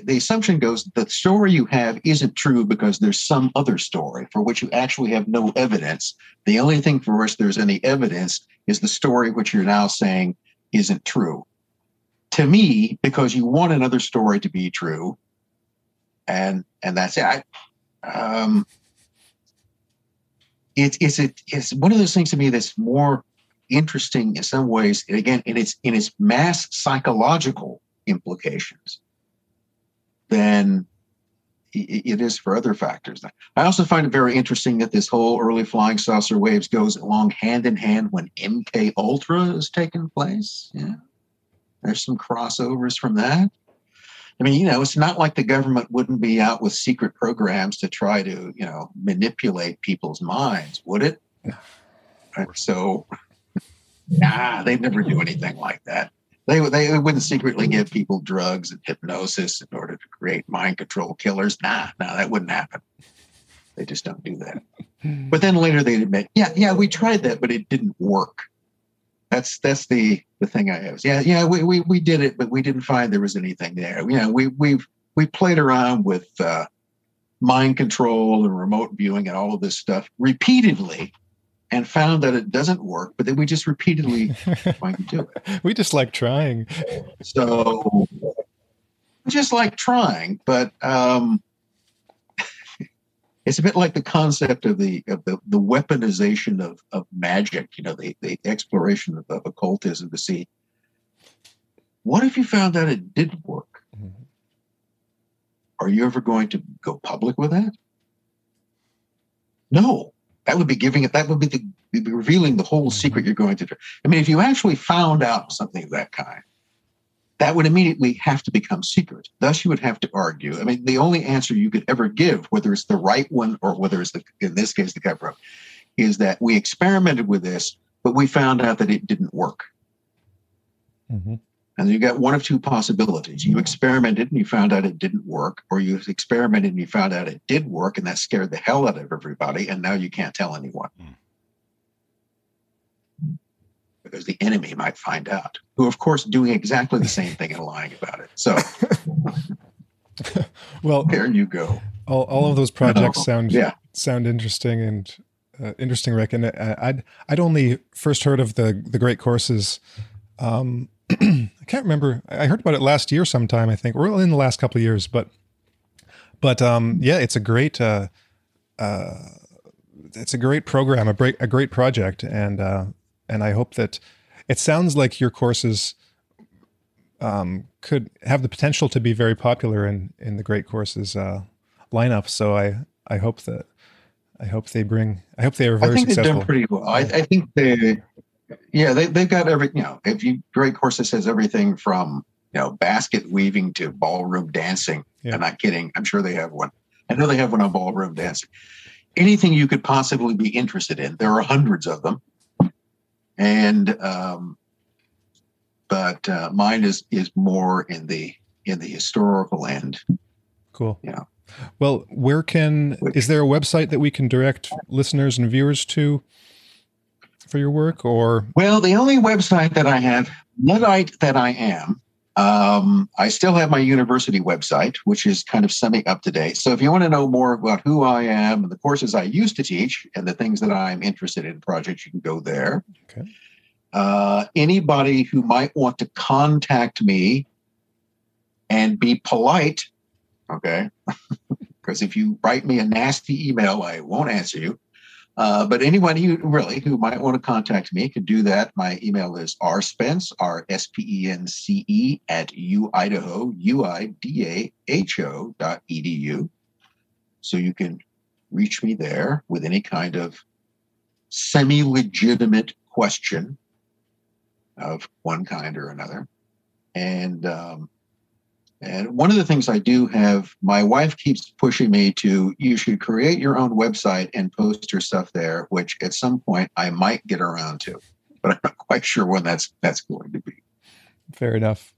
S1: the assumption goes the story you have isn't true because there's some other story for which you actually have no evidence. The only thing for which there's any evidence is the story which you're now saying isn't true. To me, because you want another story to be true, and that's it. It's one of those things to me that's more interesting in some ways. Again, in its mass psychological implications than it is for other factors. I also find it very interesting that this whole early flying saucer waves goes along hand in hand when MK Ultra is taking place. Yeah. There's some crossovers from that. I mean, it's not like the government wouldn't be out with secret programs to try to, manipulate people's minds, would it? So, they'd never do anything like that. They wouldn't secretly give people drugs and hypnosis in order to create mind control killers. No, that wouldn't happen. They just don't do that. But then later they'd admit, yeah, we tried that, but it didn't work. That's the thing I have. Yeah, we did it, but we didn't find there was anything there. We played around with mind control and remote viewing and all of this stuff repeatedly and found that it doesn't work, but then we just repeatedly trying to do it.
S2: We just like trying.
S1: So we just like trying, but it's a bit like the concept of the weaponization of magic, the exploration of occultism to see, what if you found out it did work? Mm-hmm. Are you ever going to go public with that? No, that would be revealing the whole secret you're going to do. I mean, if you actually found out something of that kind, that would immediately have to become secret. Thus, you would have to argue. I mean, the only answer you could ever give, whether it's the right one or whether it's, in this case, the cover-up, is that we experimented with this, but we found out that it didn't work. Mm-hmm. And you got one of two possibilities. You experimented and you found out it didn't work, or you experimented and you found out it did work, and that scared the hell out of everybody, and now you can't tell anyone. Because the enemy might find out, who, of course, doing exactly the same thing and lying about it. So,
S2: well,
S1: there you go.
S2: All of those projects sound interesting and interesting, Rick. And I'd only first heard of the Great Courses. I can't remember. I heard about it last year sometime, I think, or in the last couple of years. But it's a great program, a great project, and I hope that it sounds like your courses could have the potential to be very popular in the Great Courses lineup. So I hope they are very successful.
S1: I think they've done pretty well. I think they've got every Great Courses has everything from basket weaving to ballroom dancing. Yeah. I'm not kidding. I'm sure they have one. I know they have one on ballroom dancing. Anything you could possibly be interested in. There are hundreds of them. And but mine is more in the historical end.
S2: Cool.
S1: Yeah.
S2: Well, is there a website that we can direct listeners and viewers to for your work, or?
S1: Well, the only website that I have, Luddite that I am, I still have my university website, which is kind of semi-up to date. So if you want to know more about who I am and the courses I used to teach and the things that I'm interested in projects, you can go there.
S2: Okay.
S1: Anybody who might want to contact me and be polite, okay, because if you write me a nasty email, I won't answer you. But anyone who might want to contact me can do that. My email is rspence, rspence at uidaho.edu. So you can reach me there with any kind of semi-legitimate question of one kind or another. And one of the things I do have, my wife keeps pushing me to, you should create your own website and post your stuff there, which at some point I might get around to, but I'm not quite sure when that's going to be.
S2: Fair enough.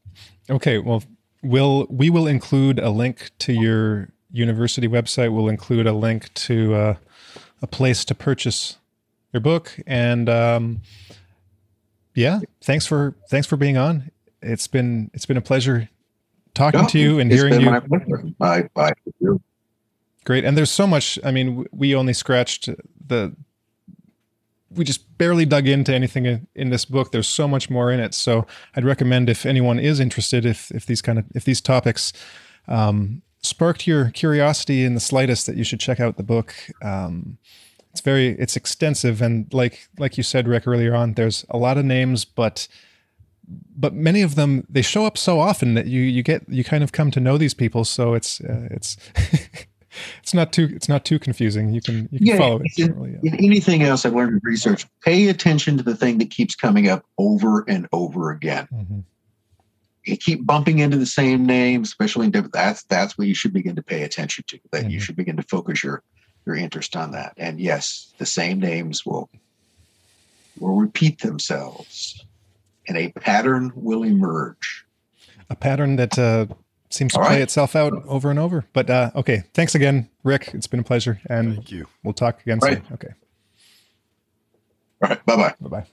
S2: Okay. Well, we will include a link to your university website. We'll include a link to a place to purchase your book. And yeah, thanks for being on. It's been a pleasure talking to you and hearing you.
S1: My pleasure.
S2: Great. And there's so much, I mean, we only scratched we just barely dug into anything in this book. There's so much more in it. So I'd recommend, if anyone is interested, if these topics sparked your curiosity in the slightest, that you should check out the book. It's extensive. And like you said, Rick, earlier on, there's a lot of names, but many of them, they show up so often that you kind of come to know these people. So it's it's not too confusing. You can follow it.
S1: In anything else I've learned in research, pay attention to the thing that keeps coming up over and over again.
S2: Mm-hmm.
S1: You keep bumping into the same name, especially in different, that's what you should begin to pay attention to. That
S2: Mm-hmm.
S1: You should begin to focus your interest on that. And yes, the same names will repeat themselves. And a pattern will emerge.
S2: A pattern that seems to play itself out over and over. But okay, thanks again, Rick. It's been a pleasure. And
S3: thank you.
S2: We'll talk again soon. Okay.
S1: All right. Bye-bye.
S2: Bye-bye.